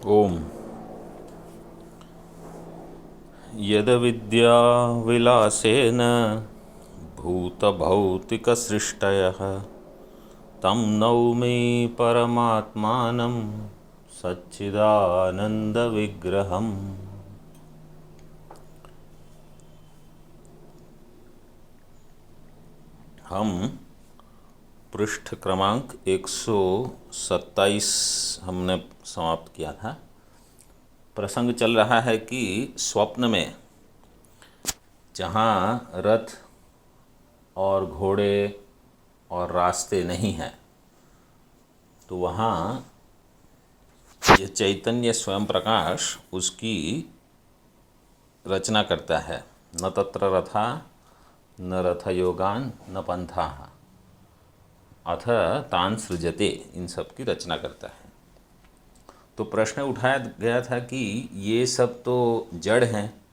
ओम यद्विद्याविलासेन भूतभौतिकसृष्टयः तं नौमि परमात्मानं सच्चिदानन्दविग्रहम्। हम पृष्ठ क्रमांक 127 हमने समाप्त किया था। प्रसंग चल रहा है कि स्वप्न में जहाँ रथ और घोड़े और रास्ते नहीं हैं, तो वहाँ ये चैतन्य स्वयं प्रकाश उसकी रचना करता है। न तत्र रथा न रथयोगान न पंथा अथ तान सृजते, इन सब की रचना करता है। तो प्रश्न उठाया गया था कि ये सब तो जड़ हैं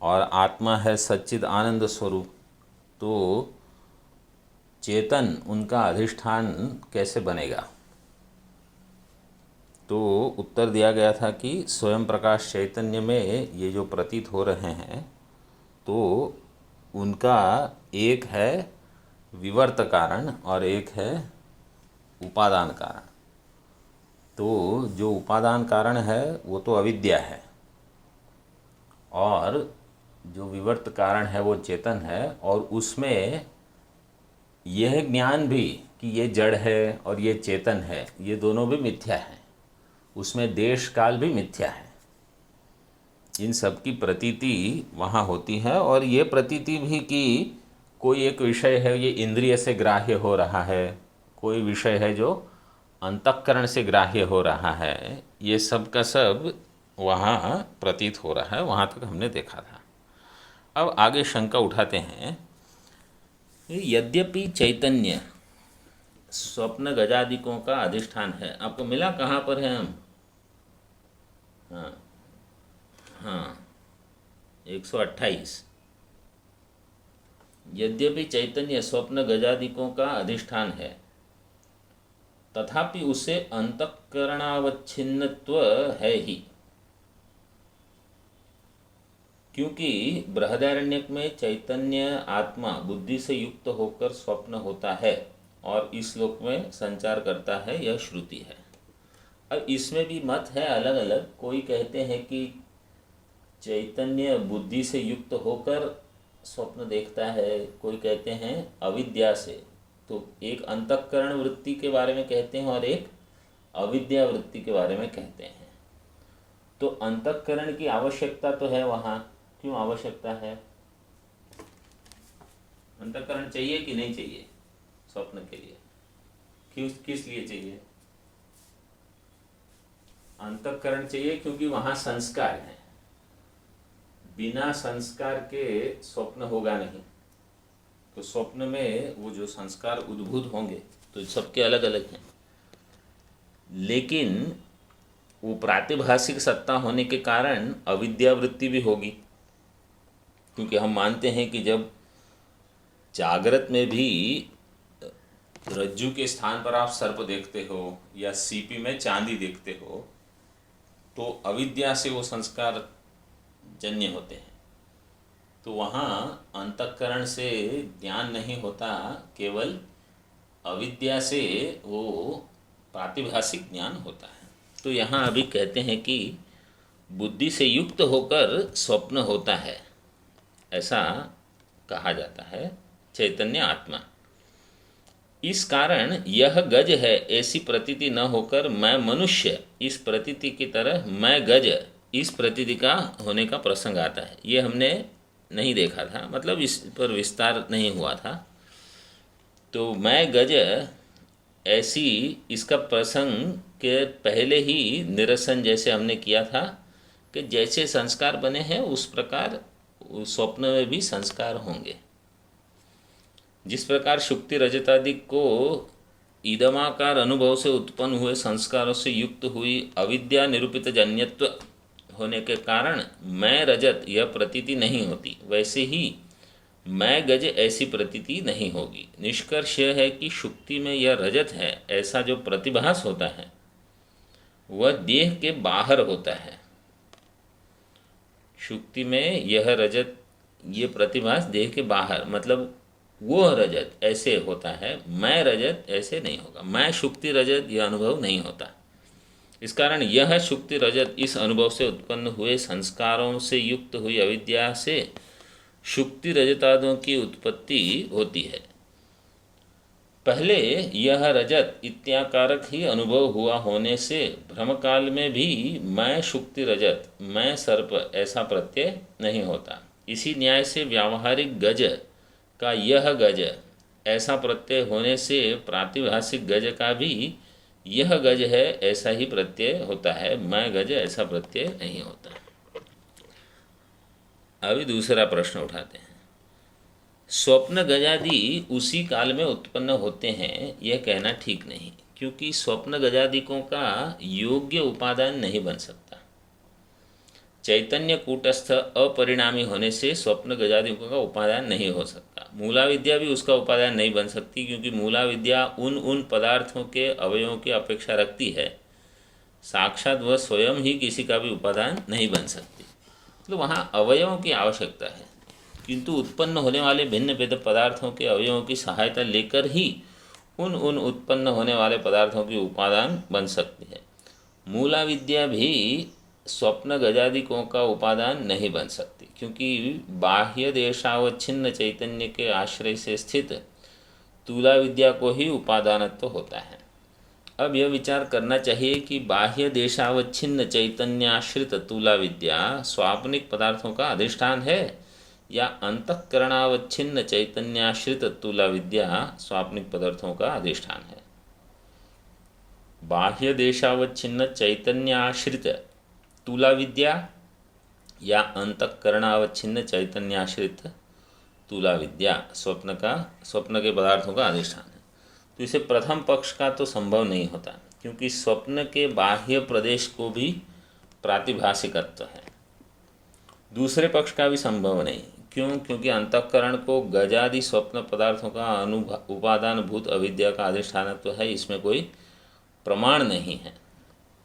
और आत्मा है सच्चिद आनंद स्वरूप, तो चेतन उनका अधिष्ठान कैसे बनेगा। तो उत्तर दिया गया था कि स्वयं प्रकाश चैतन्य में ये जो प्रतीत हो रहे हैं, तो उनका एक है विवर्त कारण और एक है उपादान कारण। तो जो उपादान कारण है वो तो अविद्या है, और जो विवर्त कारण है वो चेतन है। और उसमें यह ज्ञान भी कि ये जड़ है और ये चेतन है, ये दोनों भी मिथ्या है। उसमें देश काल भी मिथ्या है। इन सब की प्रतीति वहाँ होती है, और ये प्रतीति भी कि कोई एक विषय है ये इंद्रिय से ग्राह्य हो रहा है, कोई विषय है जो अंतःकरण से ग्राह्य हो रहा है, ये सब का सब वहाँ प्रतीत हो रहा है। वहाँ तक हमने देखा था। अब आगे शंका उठाते हैं, यद्यपि चैतन्य स्वप्न गजादिकों का अधिष्ठान है। आपको मिला कहाँ पर है हम? हाँ हाँ, 128। यद्यपि चैतन्य स्वप्न गजादिकों का अधिष्ठान है, तथापि उसे अंतःकरणावच्छिन्नत्व है ही। क्योंकि बृहदारण्यक में चैतन्य आत्मा बुद्धि से युक्त होकर स्वप्न होता है और इस लोक में संचार करता है, यह श्रुति है। अब इसमें भी मत है अलग अलग। कोई कहते हैं कि चैतन्य बुद्धि से युक्त होकर स्वप्न देखता है, कोई कहते हैं अविद्या से। तो एक अंतःकरण वृत्ति के बारे में कहते हैं और एक अविद्या वृत्ति के बारे में कहते हैं। तो अंतःकरण की आवश्यकता तो है वहाँ। क्यों आवश्यकता है? अंतःकरण चाहिए कि नहीं चाहिए स्वप्न के लिए? किस लिए चाहिए अंतःकरण? चाहिए क्योंकि वहाँ संस्कार है। बिना संस्कार के स्वप्न होगा नहीं। तो स्वप्न में वो जो संस्कार उद्भूत होंगे तो सबके अलग अलग हैं, लेकिन वो प्रातिभासिक सत्ता होने के कारण अविद्या वृत्ति भी होगी। क्योंकि हम मानते हैं कि जब जागृत में भी रज्जु के स्थान पर आप सर्प देखते हो या सीपी में चांदी देखते हो, तो अविद्या से वो संस्कार जन्य होते हैं। तो वहाँ अंतःकरण से ज्ञान नहीं होता, केवल अविद्या से वो प्रातिभासिक ज्ञान होता है। तो यहाँ अभी कहते हैं कि बुद्धि से युक्त होकर स्वप्न होता है, ऐसा कहा जाता है चैतन्य आत्मा। इस कारण यह गज है ऐसी प्रतीति न होकर मैं मनुष्य इस प्रतीति की तरह मैं गज इस प्रतीति का होने का प्रसंग आता है। ये हमने नहीं देखा था, मतलब इस पर विस्तार नहीं हुआ था। तो मैं गज ऐसी इसका प्रसंग के पहले ही निरसन जैसे हमने किया था कि जैसे संस्कार बने हैं उस प्रकार स्वप्न में भी संस्कार होंगे। जिस प्रकार शुक्ति रजतादि को ईदमाकार अनुभव से उत्पन्न हुए संस्कारों से युक्त हुई अविद्या निरूपित जन्यत्व होने के कारण मैं रजत यह प्रतीति नहीं होती, वैसे ही मैं गज ऐसी प्रतीति नहीं होगी। निष्कर्ष यह है कि शुक्ति में यह रजत है ऐसा जो प्रतिभास होता है वह देह के बाहर होता है। शुक्ति में यह रजत, ये प्रतिभास देह के बाहर, मतलब वो रजत ऐसे होता है, मैं रजत ऐसे नहीं होगा, मैं शुक्ति रजत यह अनुभव नहीं होता। इस कारण यह शुक्ति रजत इस अनुभव से उत्पन्न हुए संस्कारों से युक्त हुई अविद्या से शुक्ति रजतादों की उत्पत्ति होती है। पहले यह रजत इत्याकारक ही अनुभव हुआ होने से भ्रमकाल में भी मैं शुक्ति रजत, मैं सर्प ऐसा प्रत्यय नहीं होता। इसी न्याय से व्यावहारिक गज का यह गज ऐसा प्रत्यय होने से प्रातिभाषिक गज का भी यह गज है ऐसा ही प्रत्यय होता है, मैं गज ऐसा प्रत्यय नहीं होता। अभी दूसरा प्रश्न उठाते हैं। स्वप्न गजादि उसी काल में उत्पन्न होते हैं, यह कहना ठीक नहीं, क्योंकि स्वप्न गजादिकों का योग्य उपादान नहीं बन सकता। चैतन्य कूटस्थ अपरिणामी होने से स्वप्न गजादिकों का उपादान नहीं हो सकता। मूला विद्या भी उसका उपादान नहीं बन सकती, क्योंकि मूला विद्या उन पदार्थों के अवयवों की अपेक्षा रखती है, साक्षात वह स्वयं ही किसी का भी उपादान नहीं बन सकती। तो वहाँ अवयवों की आवश्यकता है, किंतु उत्पन्न होने वाले भिन्न भिन्न पदार्थों के अवयवों की सहायता लेकर ही उन उत्पन्न होने वाले पदार्थों की उपादान बन सकती है। मूला विद्या भी स्वप्न गजादिकों का उपादान नहीं बन सकती, क्योंकि बाह्य देशावच्छिन्न चैतन्य के आश्रय से स्थित तूला विद्या को ही उपादानत्व होता है। अब यह विचार करना चाहिए कि बाह्य देशावच्छिन्न चैतन्याश्रित तूला विद्या स्वाप्निक पदार्थों का अधिष्ठान है या अंतःकरणावच्छिन्न चैतन्याश्रित तूला विद्या स्वाप्निक पदार्थों का अधिष्ठान है। बाह्य देशावच्छिन्न चैतन्याश्रित तूला विद्या या अंतःकरणावच्छिन्न चैतन्याश्रित तूला विद्या स्वप्न के पदार्थों का अधिष्ठान है। तो इसे प्रथम पक्ष का तो संभव नहीं होता, क्योंकि स्वप्न के बाह्य प्रदेश को भी प्रातिभाषिकत्व है। दूसरे पक्ष का भी संभव नहीं, क्योंकि अंतःकरण को गजादि स्वप्न पदार्थों का उपादान भूत अविद्या का अधिष्ठानत्व है, इसमें कोई प्रमाण नहीं है।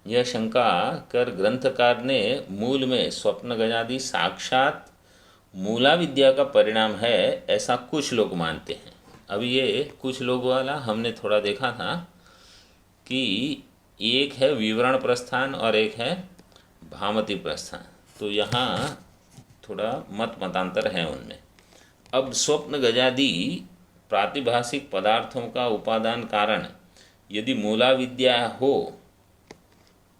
यह शंका कर ग्रंथकार ने मूल में स्वप्न गजादि साक्षात मूला विद्या का परिणाम है ऐसा कुछ लोग मानते हैं। अभी ये कुछ लोग वाला हमने थोड़ा देखा था कि एक है विवरण प्रस्थान और एक है भामती प्रस्थान, तो यहाँ थोड़ा मतांतर है उनमें। अब स्वप्न गजादि प्रातिभाषिक पदार्थों का उपादान कारण यदि मूला विद्या हो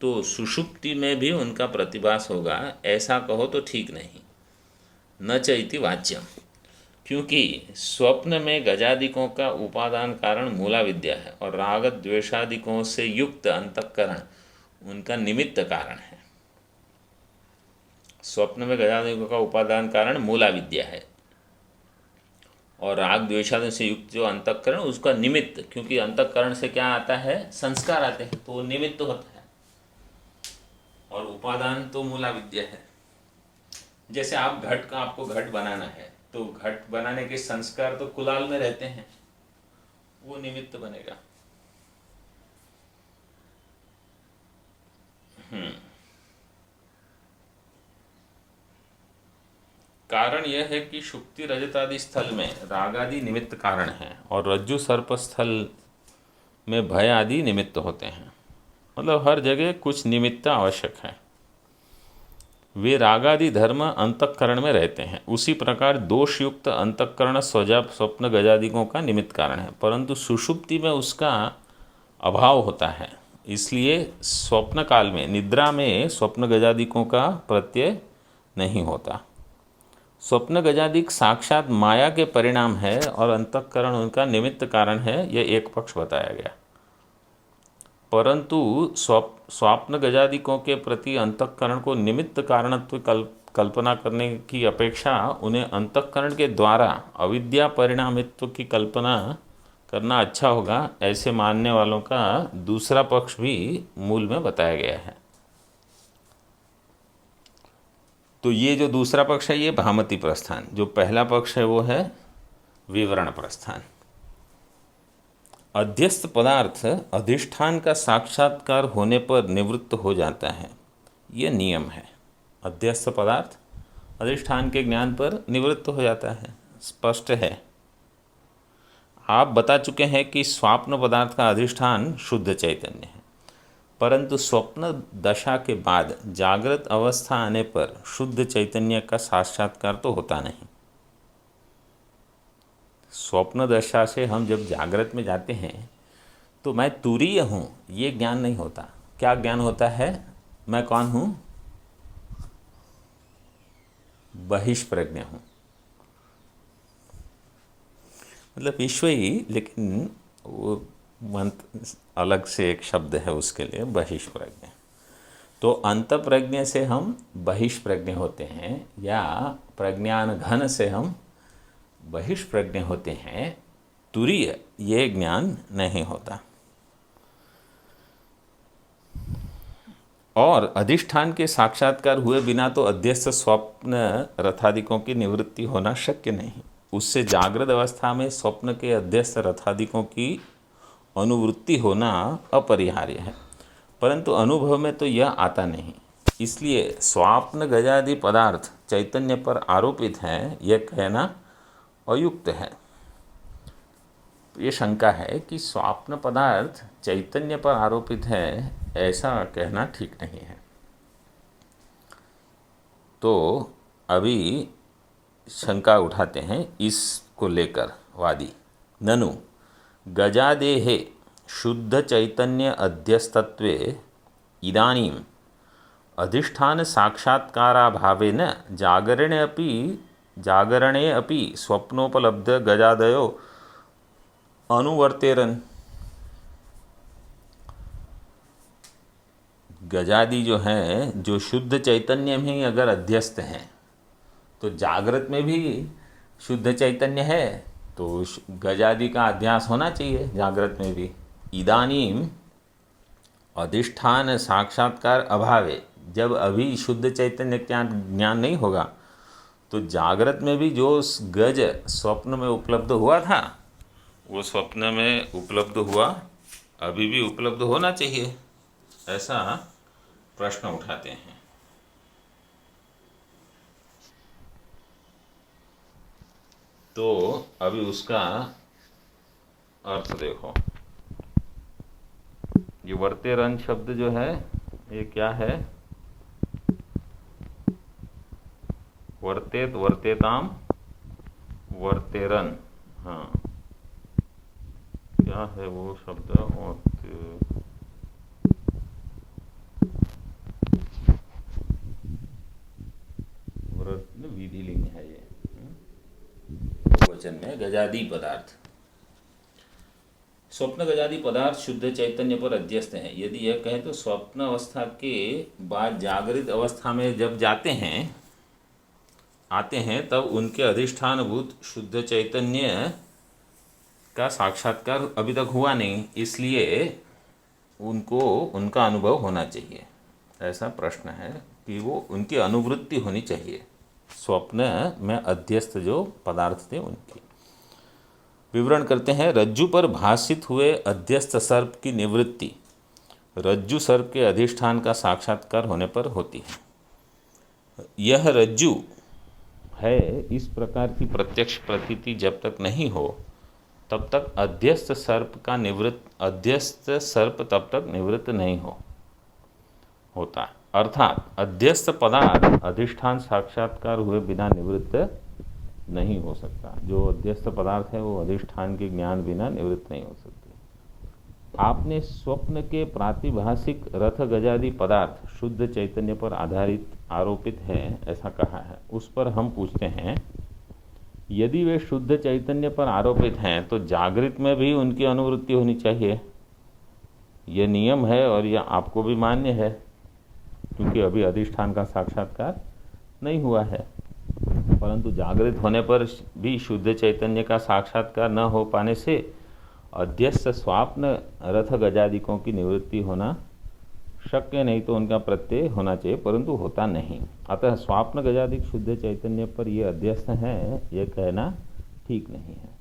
तो सुषुप्ति में भी उनका प्रतिभास होगा, ऐसा कहो तो ठीक नहीं। न च इति वाच्यम, क्योंकि स्वप्न में गजादिकों का उपादान कारण मूला विद्या है और राग द्वेषादिकों से युक्त अंतःकरण उनका निमित्त कारण है। स्वप्न में गजादिकों का उपादान कारण मूला विद्या है और राग द्वेषादि से युक्त जो अंतःकरण उसका निमित्त, क्योंकि अंतःकरण से क्या आता है, संस्कार आते हैं, तो वो निमित्त होता है और उपादान तो मूला विद्या है। जैसे आपको घट बनाना है, तो घट बनाने के संस्कार तो कुलाल में रहते हैं, वो निमित्त बनेगा। कारण यह है कि शुक्ति रजतादि स्थल में रागादि निमित्त कारण है और रज्जु सर्प स्थल में भय आदि निमित्त होते हैं। मतलब हर जगह कुछ निमित्त आवश्यक है। वे रागादि धर्म अंतःकरण में रहते हैं। उसी प्रकार दोषयुक्त अंतःकरण स्वप्न गजादिकों का निमित्त कारण है, परंतु सुषुप्ति में उसका अभाव होता है। इसलिए स्वप्न काल में, निद्रा में स्वप्न गजादिकों का प्रत्यय नहीं होता। स्वप्न गजादिक साक्षात माया के परिणाम है और अंतःकरण उनका निमित्त कारण है, यह एक पक्ष बताया गया। परंतु स्वप्न गजादिकों के प्रति अंतःकरण को निमित्त कारणत्व कल्पना करने की अपेक्षा उन्हें अंतःकरण के द्वारा अविद्या परिणामित्व की कल्पना करना अच्छा होगा, ऐसे मानने वालों का दूसरा पक्ष भी मूल में बताया गया है। तो ये जो दूसरा पक्ष है ये भामती प्रस्थान, जो पहला पक्ष है वो है विवरण प्रस्थान। अध्यस्त पदार्थ अधिष्ठान का साक्षात्कार होने पर निवृत्त हो जाता है, ये नियम है। अध्यस्त पदार्थ अधिष्ठान के ज्ञान पर निवृत्त हो जाता है, स्पष्ट है। आप बता चुके हैं कि स्वाप्न पदार्थ का अधिष्ठान शुद्ध चैतन्य है, परंतु स्वप्न दशा के बाद जागृत अवस्था आने पर शुद्ध चैतन्य का साक्षात्कार तो होता नहीं। स्वप्न दशा से हम जब जागृत में जाते हैं तो मैं तुरीय हूँ, ये ज्ञान नहीं होता। क्या ज्ञान होता है? मैं कौन हूँ? बहिष्प्रज्ञ हूँ, मतलब ईश्वर ही, लेकिन वो मंत्र अलग से एक शब्द है उसके लिए, बहिष्प्रज्ञ। तो अंतप्रज्ञ से हम बहिष्प्रज्ञ होते हैं, या प्रज्ञान घन से हम बहिष्प्रज्ञ होते हैं। तुरीय ये ज्ञान नहीं होता। और अधिष्ठान के साक्षात्कार हुए बिना तो अध्यस्त स्वप्न रथादिकों की निवृत्ति होना शक्य नहीं। उससे जागृत अवस्था में स्वप्न के अध्यस्त रथादिकों की अनुवृत्ति होना अपरिहार्य है, परंतु अनुभव में तो यह आता नहीं। इसलिए स्वाप्न गजादि पदार्थ चैतन्य पर आरोपित हैं, यह कहना अयुक्त है। ये शंका है कि स्वाप्न पदार्थ चैतन्य पर आरोपित है, ऐसा कहना ठीक नहीं है। तो अभी शंका उठाते हैं इसको लेकर वादी। ननु गजादेहे शुद्ध चैतन्य अध्यस्तत्वे इदानीम अधिष्ठान साक्षात्काराभावेन जागरणे अपि स्वप्नोपलब्ध गजादयो अनुवर्तेरन। गजादि जो हैं, जो शुद्ध चैतन्य में अगर अध्यस्त हैं, तो जागृत में भी शुद्ध चैतन्य है, तो गजादि का अध्यास होना चाहिए जागृत में भी। इदानीम अधिष्ठान साक्षात्कार अभावे, जब अभी शुद्ध चैतन्य का ज्ञान नहीं होगा, तो जागृत में भी जो गज स्वप्न में उपलब्ध हुआ था, वो स्वप्न में उपलब्ध हुआ, अभी भी उपलब्ध होना चाहिए, ऐसा प्रश्न उठाते हैं। तो अभी उसका अर्थ देखो। ये वर्तेरन शब्द जो है, ये क्या है? वर्तेत, वर्तेताम, वर्तेरन। हाँ, क्या है वो शब्द? विधिलिंग है ये, वचन में गजादि पदार्थ। स्वप्न गजादि पदार्थ शुद्ध चैतन्य पर अध्यस्त हैं। यदि यह कहें तो स्वप्न अवस्था के बाद जागृत अवस्था में जब आते हैं, तब उनके अधिष्ठानभूत शुद्ध चैतन्य का साक्षात्कार अभी तक हुआ नहीं, इसलिए उनको उनका अनुभव होना चाहिए। ऐसा प्रश्न है कि वो उनकी अनुवृत्ति होनी चाहिए, स्वप्न में अध्यस्त जो पदार्थ थे उनकी। विवरण करते हैं। रज्जु पर भाषित हुए अध्यस्त सर्प की निवृत्ति रज्जु सर्प के अधिष्ठान का साक्षात्कार होने पर होती है। यह रज्जु है, इस प्रकार की प्रत्यक्ष प्रतीति जब तक नहीं हो, तब तक अध्यस्त सर्प तब तक निवृत्त नहीं होता। अर्थात अध्यस्त पदार्थ अधिष्ठान साक्षात्कार हुए बिना निवृत्त नहीं हो सकता। जो अध्यस्त पदार्थ है वो अधिष्ठान के ज्ञान बिना निवृत्त नहीं हो सकते। आपने स्वप्न के प्रातिभाषिक रथ गजादि पदार्थ शुद्ध चैतन्य पर आरोपित है ऐसा कहा है। उस पर हम पूछते हैं, यदि वे शुद्ध चैतन्य पर आरोपित हैं तो जागृत में भी उनकी अनुवृत्ति होनी चाहिए। यह नियम है और यह आपको भी मान्य है, क्योंकि अभी अधिष्ठान का साक्षात्कार नहीं हुआ है। परंतु जागृत होने पर भी शुद्ध चैतन्य का साक्षात्कार न हो पाने से अध्यस्त स्वाप्न रथ गजादिकों की निवृत्ति होना शक्य नहीं, तो उनका प्रत्यय होना चाहिए, परंतु होता नहीं। अतः स्वाप्न गजादिक शुद्ध चैतन्य पर ये अध्यस्त हैं, यह कहना ठीक नहीं है।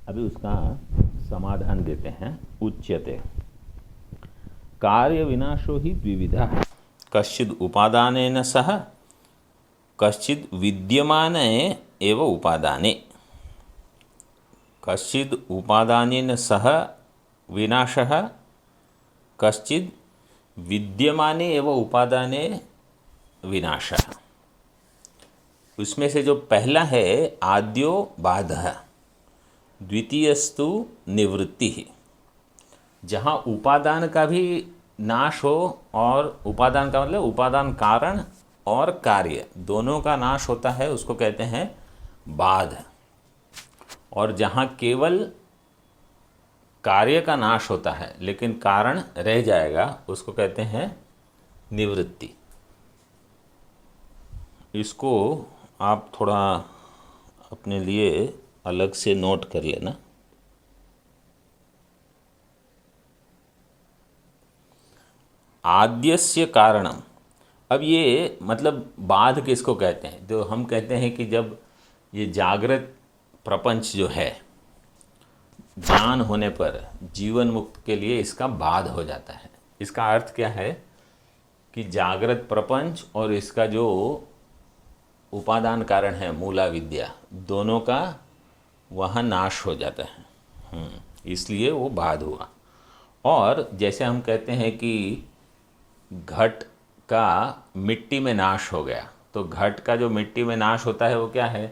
अभी उसका समाधान देते हैं। उच्यते कार्य विनाशो ही द्विविधा, कश्चिद उपादानेन सह कश्चिद विद्यमाने एव उपादाने। कश्चिद उपादानेन सह विनाशः, कश्चिद विद्यमाने एव उपादाने विनाशः। उसमें से जो पहला है आद्यो बाधः, द्वितीयस्तु निवृत्ति। जहाँ उपादान का भी नाश हो, और उपादान का मतलब उपादान कारण और कार्य दोनों का नाश होता है, उसको कहते हैं बाध। और जहाँ केवल कार्य का नाश होता है लेकिन कारण रह जाएगा, उसको कहते हैं निवृत्ति। इसको आप थोड़ा अपने लिए अलग से नोट कर लेना। आद्यस्य कारणम, अब ये मतलब बाध किसको कहते हैं? जो हम कहते हैं कि जब ये जागृत प्रपंच जो है, ज्ञान होने पर जीवन मुक्त के लिए इसका बाध हो जाता है। इसका अर्थ क्या है कि जागृत प्रपंच और इसका जो उपादान कारण है मूला विद्या, दोनों का वहाँ नाश हो जाता है, इसलिए वो बाध हुआ। और जैसे हम कहते हैं कि घट का मिट्टी में नाश हो गया, तो घट का जो मिट्टी में नाश होता है वो क्या है?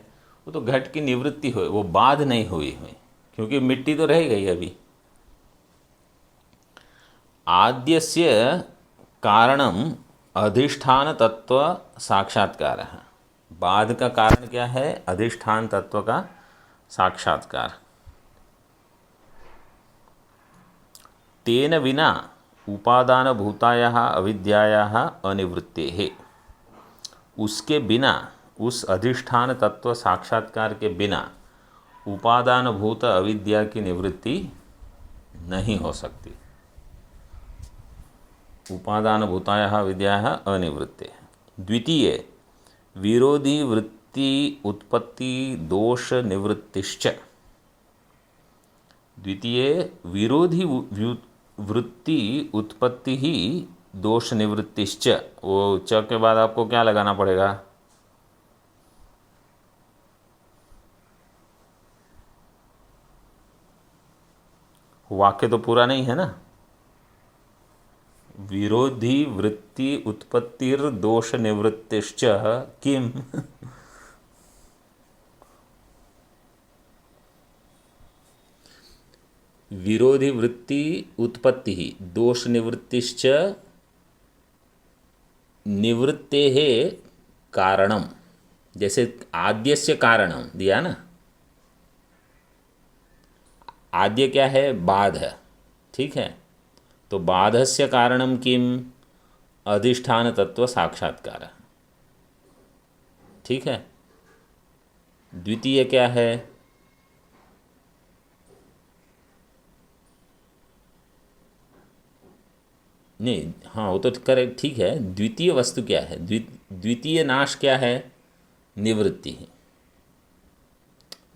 वो तो घट की निवृत्ति हुई, वो बाध नहीं हुई, क्योंकि मिट्टी तो रह गई अभी। आद्यस्य कारणम अधिष्ठान तत्व साक्षात्कार है। बाध का कारण क्या है? अधिष्ठान तत्व का साक्षात्कार। तेन विना उपादान भूतायाः अविद्यायाः अनिवृत्तेः, उसके बिना, उस अधिष्ठान तत्व साक्षात्कार के बिना उपादान भूत अविद्या की निवृत्ति नहीं हो सकती। उपादान भूतायाः अविद्यायाः अनिवृत्तेः। द्वितीय विरोधी वृत्ति उत्पत्ति दोष निवृत्तिश्च। द्वितीय विरोधी वृत्ति उत्पत्ति ही दोष निवृत्तिश्च। वो च के बाद आपको क्या लगाना पड़ेगा? वाक्य तो पूरा नहीं है ना। विरोधी वृत्ति उत्पत्तिर दोष निवृत्तिश्च किम? विरोधी वृत्ति उत्पत्ति ही दोष निवृत्तिश्च निवृत्तेः कारणम। जैसे आद्यस्य कारणम दिया ना, आद्य क्या है? बाध है, ठीक है। तो बाधस्य कारणम किम? अधिष्ठान तत्व साक्षात्कार, ठीक है। द्वितीय क्या है? नहीं, हाँ वो तो करेक्ट, ठीक है। द्वितीय वस्तु क्या है? द्वितीय नाश क्या है? निवृत्ति।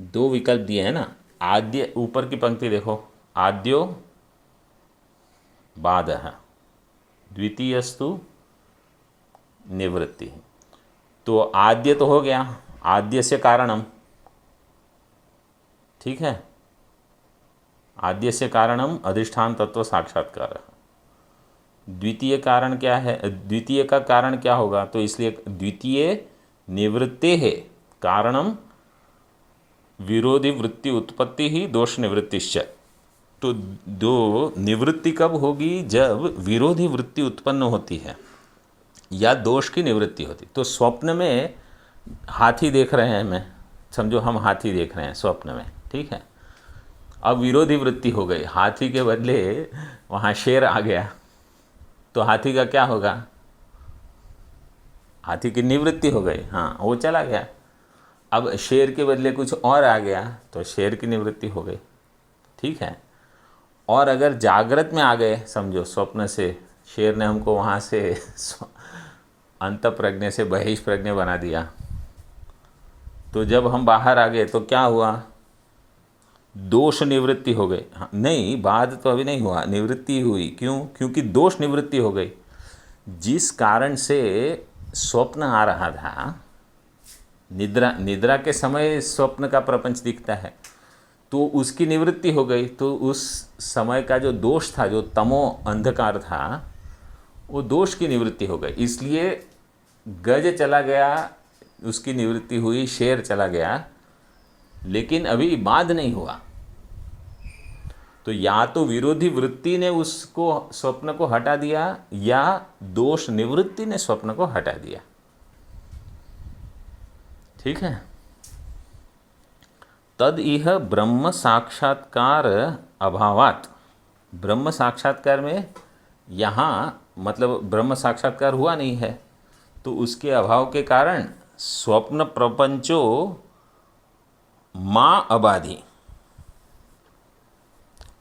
दो विकल्प दिए हैं ना। आद्य, ऊपर की पंक्ति देखो, आद्यो बाधः, द्वितीयस्तु निवृत्ति। तो आद्य तो हो गया, आद्य से कारणम, ठीक है। आद्य से कारणम अधिष्ठान तत्व साक्षात्कार। द्वितीय कारण क्या है? द्वितीय का कारण क्या होगा? तो इसलिए द्वितीय निवृत्ते है कारणम विरोधी वृत्ति उत्पत्ति ही दोष निवृत्तिश्च। तो दो निवृत्ति कब होगी? जब विरोधी वृत्ति उत्पन्न होती है या दोष की निवृत्ति होती। तो स्वप्न में हाथी देख रहे हैं, मैं समझो हम हाथी देख रहे हैं स्वप्न में, ठीक है। अब विरोधी वृत्ति हो गई, हाथी के बदले वहाँ शेर आ गया, तो हाथी का क्या होगा? हाथी की निवृत्ति हो गई, हाँ वो चला गया। अब शेर के बदले कुछ और आ गया, तो शेर की निवृत्ति हो गई, ठीक है। और अगर जागृत में आ गए, समझो स्वप्न से शेर ने हमको वहाँ से अंतःप्रज्ञ से बहिष्प्रज्ञ बना दिया, तो जब हम बाहर आ गए तो क्या हुआ? दोष निवृत्ति हो गई। हाँ, नहीं, बाद तो अभी नहीं हुआ, निवृत्ति हुई। क्यों? क्योंकि दोष निवृत्ति हो गई। जिस कारण से स्वप्न आ रहा था, निद्रा निद्रा के समय स्वप्न का प्रपंच दिखता है, तो उसकी निवृत्ति हो गई। तो उस समय का जो दोष था, जो तमो अंधकार था, वो दोष की निवृत्ति हो गई। इसलिए गज चला गया, उसकी निवृत्ति हुई, शेर चला गया, लेकिन अभी बाध नहीं हुआ। तो या तो विरोधी वृत्ति ने उसको, स्वप्न को हटा दिया, या दोष निवृत्ति ने स्वप्न को हटा दिया। ठीक है। तद इह ब्रह्म साक्षात्कार अभावात, ब्रह्म साक्षात्कार में यहाँ मतलब ब्रह्म साक्षात्कार हुआ नहीं है, तो उसके अभाव के कारण स्वप्न प्रपंचो माँ अबाधी,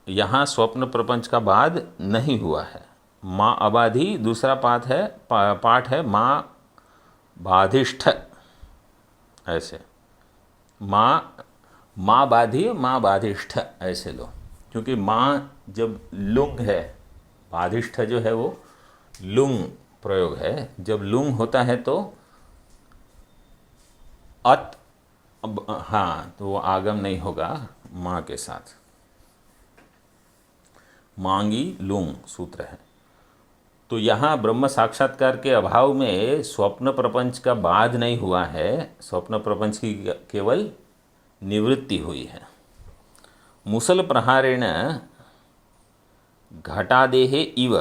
यहाँ स्वप्न प्रपंच का बाध नहीं हुआ है। माँ अबाधी दूसरा पाठ है माँ बाधिष्ठ, ऐसे माँ बाधी, माँ बाधिष्ठ ऐसे लो, क्योंकि माँ जब लुंग है, बाधिष्ठ जो है वो लुंग प्रयोग है। जब लुंग होता है तो हाँ, तो वो आगम नहीं होगा माँ के साथ। मांगी लुंग सूत्र है। तो यहाँ ब्रह्म साक्षात्कार के अभाव में स्वप्न प्रपंच का बाध नहीं हुआ है, स्वप्न प्रपंच की केवल निवृत्ति हुई है। मुसल प्रहारेण घटादेहे इव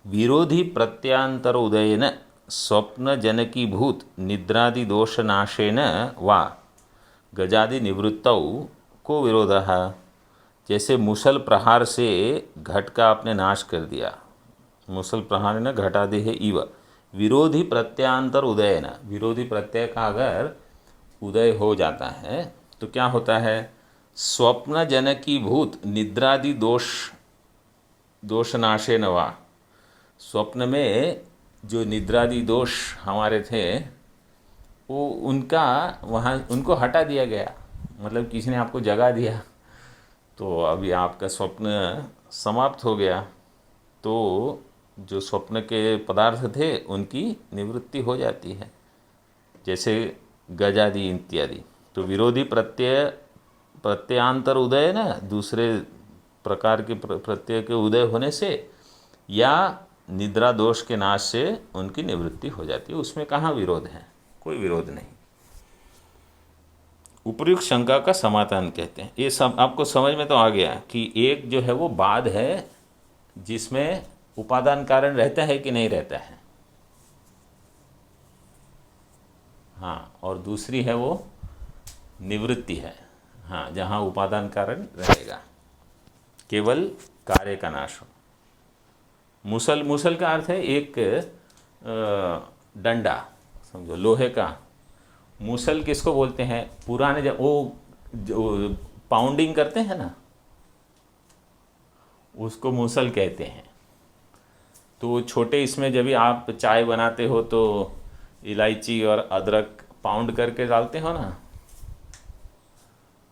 विरोधी प्रत्यांतर उदयन स्वप्न जनकीभूत निद्रादि दोषनाशेन वा गजादि निवृत्तौ को विरोधः। जैसे मुसल प्रहार से घट का आपने नाश कर दिया, मुसल प्रहार न घटादेहे इव विरोधी प्रत्यांतर उदयन, विरोधी प्रत्यय का अगर उदय हो जाता है तो क्या होता है? स्वप्न जनकीभूत निद्रादि दोषनाशेन वा, स्वप्न में जो निद्रादि दोष हमारे थे वो उनका वहाँ उनको हटा दिया गया। मतलब किसी ने आपको जगा दिया तो अभी आपका स्वप्न समाप्त हो गया, तो जो स्वप्न के पदार्थ थे उनकी निवृत्ति हो जाती है, जैसे गजादि इत्यादि। तो विरोधी प्रत्ययांतर उदय ना, दूसरे प्रकार के प्रत्यय के उदय होने से या निद्रा दोष के नाश से उनकी निवृत्ति हो जाती है। उसमें कहाँ विरोध है? कोई विरोध नहीं। उपर्युक्त शंका का समाधान कहते हैं। ये सब आपको समझ में तो आ गया कि एक जो है वो बाध है जिसमें उपादान कारण रहता है कि नहीं रहता है, हाँ, और दूसरी है वो निवृत्ति है, हाँ, जहाँ उपादान कारण रहेगा, केवल कार्य का नाश हो। मुसल का अर्थ है एक डंडा, समझो लोहे का। मुसल किसको बोलते हैं? पुराने जब वो जो पाउंडिंग करते हैं ना, उसको मुसल कहते हैं। तो छोटे इसमें जब भी आप चाय बनाते हो तो इलायची और अदरक पाउंड करके डालते हो ना,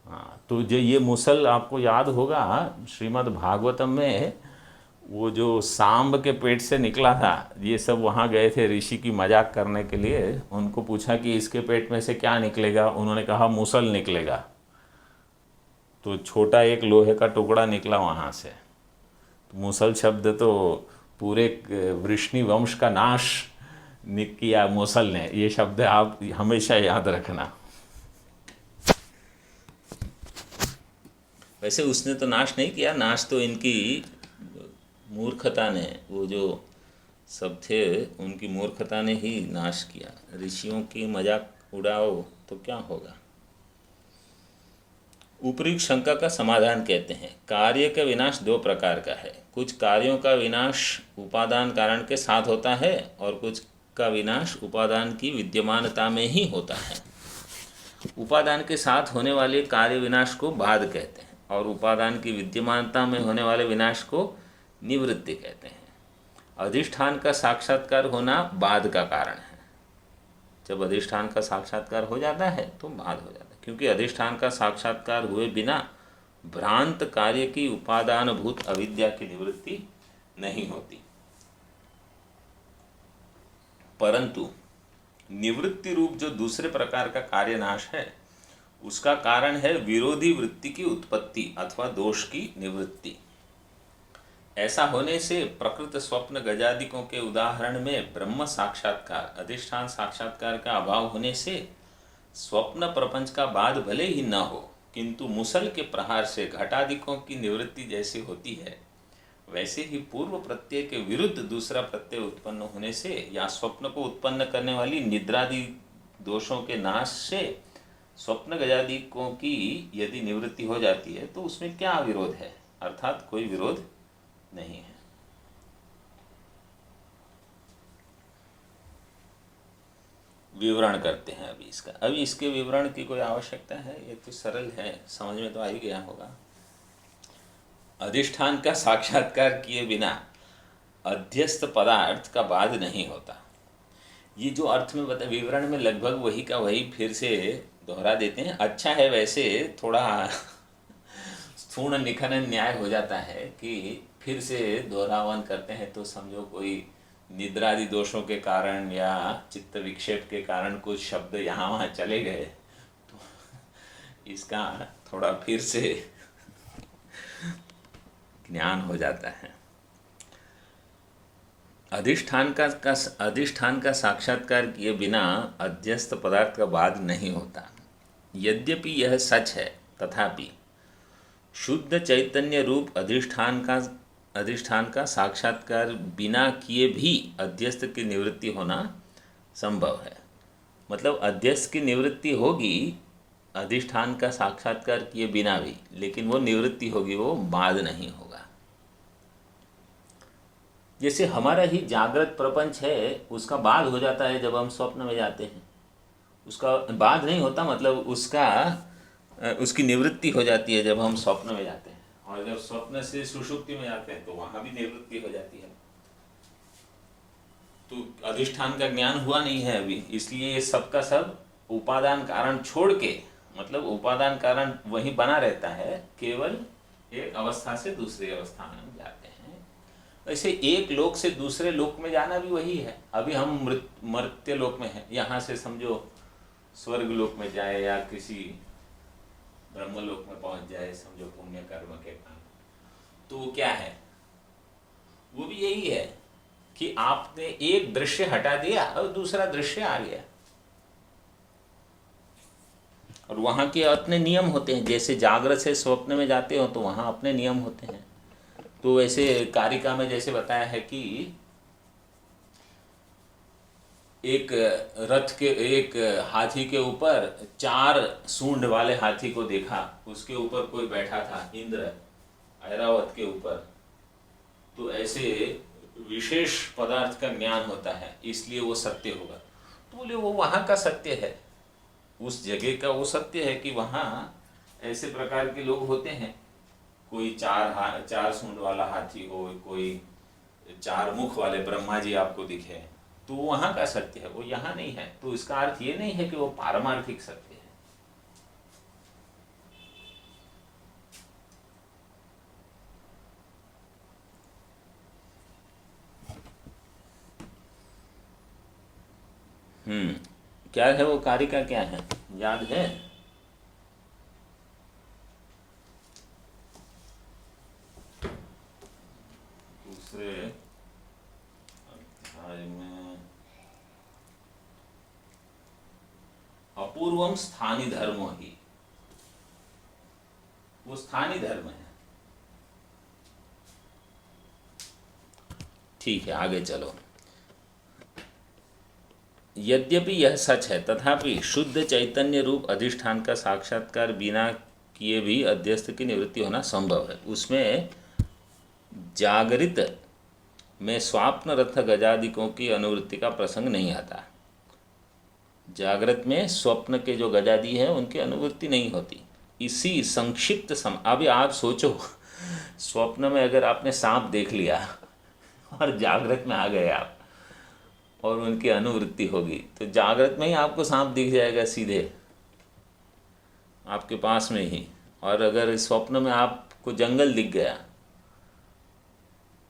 हाँ, तो जो ये मुसल आपको याद होगा श्रीमद् भागवतम में वो जो सांब के पेट से निकला था, ये सब वहाँ गए थे ऋषि की मजाक करने के लिए। उनको पूछा कि इसके पेट में से क्या निकलेगा? उन्होंने कहा मुसल निकलेगा। तो छोटा एक लोहे का टुकड़ा निकला वहाँ से। तो मुसल शब्द तो पूरे वृष्णि वंश का नाश किया मुसल ने। ये शब्द आप हमेशा याद रखना। वैसे उसने तो नाश नहीं किया, नाश तो इनकी मूर्खता ने, वो जो सब थे उनकी मूर्खता ने ही नाश किया। ऋषियों की मजाक उड़ाओ तो क्या होगा। उपर्युक्त शंका का समाधान कहते हैं। कार्य का विनाश दो प्रकार का है। कुछ कार्यों का विनाश उपादान कारण के साथ होता है और कुछ का विनाश उपादान की विद्यमानता में ही होता है। उपादान के साथ होने वाले कार्य विनाश को बाध कहते हैं और उपादान की विद्यमानता में होने वाले विनाश को निवृत्ति कहते हैं। अधिष्ठान का साक्षात्कार होना बाध का कारण है। जब अधिष्ठान का साक्षात्कार हो जाता है तो बाध हो जाता है, क्योंकि अधिष्ठान का साक्षात्कार हुए बिना भ्रांत कार्य की उपादानभूत अविद्या की निवृत्ति नहीं होती। परंतु निवृत्ति रूप जो दूसरे प्रकार का कार्य नाश है, उसका कारण है विरोधी वृत्ति की उत्पत्ति अथवा दोष की निवृत्ति। ऐसा होने से प्रकृत स्वप्न गजादिकों के उदाहरण में ब्रह्म साक्षात्कार अधिष्ठान साक्षात्कार का अभाव होने से स्वप्न प्रपंच का बाद भले ही न हो, किंतु मुसल के प्रहार से घटादिकों की निवृत्ति जैसी होती है, वैसे ही पूर्व प्रत्यय के विरुद्ध दूसरा प्रत्यय उत्पन्न होने से या स्वप्न को उत्पन्न करने वाली निद्रादि दोषों के नाश से स्वप्न गजादिकों की यदि निवृत्ति हो जाती है तो उसमें क्या विरोध है, अर्थात कोई विरोध नहीं है। विवरण करते हैं अभी इसका। अभी इसके विवरण की कोई आवश्यकता है? ये तो सरल है, समझ में तो आ ही गया होगा। अधिष्ठान का साक्षात्कार किए बिना अध्यस्त पदार्थ का बाध नहीं होता। ये जो अर्थ में बता विवरण में लगभग वही का वही फिर से दोहरा देते हैं। अच्छा है, वैसे थोड़ा स्थूण निखनन न्याय हो जाता है कि फिर से दोहरावन करते हैं तो समझो कोई निद्रादि दोषों के कारण या चित्त विक्षेप के कारण कुछ शब्द यहाँ वहाँ चले गए, तो इसका थोड़ा फिर से ज्ञान हो जाता है। अधिष्ठान का साक्षात्कार किए बिना अध्यस्त पदार्थ का बाध नहीं होता। यद्यपि यह सच है, तथापि शुद्ध चैतन्य रूप अधिष्ठान का साक्षात्कार बिना किए भी अध्यस्त की निवृत्ति होना संभव है। मतलब अध्यस्त की निवृत्ति होगी अधिष्ठान का साक्षात्कार किए बिना भी, लेकिन वो निवृत्ति होगी, वो बाध नहीं होगा। जैसे हमारा ही जागृत प्रपंच है, उसका बाध हो जाता है जब हम स्वप्न में जाते हैं। उसका बाध नहीं होता, मतलब उसकी निवृत्ति हो जाती है जब हम स्वप्न में जाते हैं, और जब स्वप्न से सुषुप्ति में जाते हैं तो वहाँ भी निवृत्ति हो जाती है। तो अधिष्ठान का ज्ञान हुआ नहीं है अभी, इसलिए ये सब का सब उपादान कारण छोड़ के, मतलब उपादान कारण वहीं बना रहता है, केवल एक अवस्था से दूसरी अवस्था में हम जाते हैं। वैसे एक लोक से दूसरे लोक में जाना भी वही है। अभी हम मर्त्य लोक में हैं, यहाँ से समझो स्वर्ग लोक में जाए या किसी ब्रह्मलोक में पहुंच जाए, समझो पुण्य कर्म के कारण, तो क्या है, वो भी यही है कि आपने एक दृश्य हटा दिया और दूसरा दृश्य आ गया। और वहां के अपने नियम होते हैं, जैसे जागृत से स्वप्न में जाते हो तो वहां अपने नियम होते हैं। तो वैसे कारिका में जैसे बताया है कि एक रथ के एक हाथी के ऊपर 4 सूंड वाले हाथी को देखा, उसके ऊपर कोई बैठा था, इंद्र ऐरावत के ऊपर। तो ऐसे विशेष पदार्थ का ज्ञान होता है, इसलिए वो सत्य होगा। तो बोले वो वहाँ का सत्य है, उस जगह का वो सत्य है कि वहाँ ऐसे प्रकार के लोग होते हैं। कोई 4 सूंड वाला हाथी हो, कोई 4 मुख वाले ब्रह्मा जी आपको दिखे, तो वहाँ का सत्य है, वो यहाँ नहीं है। तो इसका अर्थ ये नहीं है कि वो पारमार्थिक सत्य है। क्या है वो कारिका, क्या है याद है? दूसरे अध्याय में अपूर्वम स्थानी धर्मो ही, वो स्थानी धर्म है। ठीक है, आगे चलो। यद्यपि यह सच है, तथापि शुद्ध चैतन्य रूप अधिष्ठान का साक्षात्कार बिना किए भी अध्यस्त की निवृत्ति होना संभव है। उसमें जागृत में स्वाप्न रथ गजादिकों की अनुवृत्ति का प्रसंग नहीं आता। जागृत में स्वप्न के जो गजादी है उनकी अनुवृत्ति नहीं होती। इसी संक्षिप्त अभी आप सोचो, स्वप्न में अगर आपने सांप देख लिया और जागृत में आ गए आप और उनकी अनुवृत्ति होगी, तो जागृत में ही आपको सांप दिख जाएगा सीधे। आपके पास में ही, और अगर इस स्वप्न में आपको जंगल दिख गया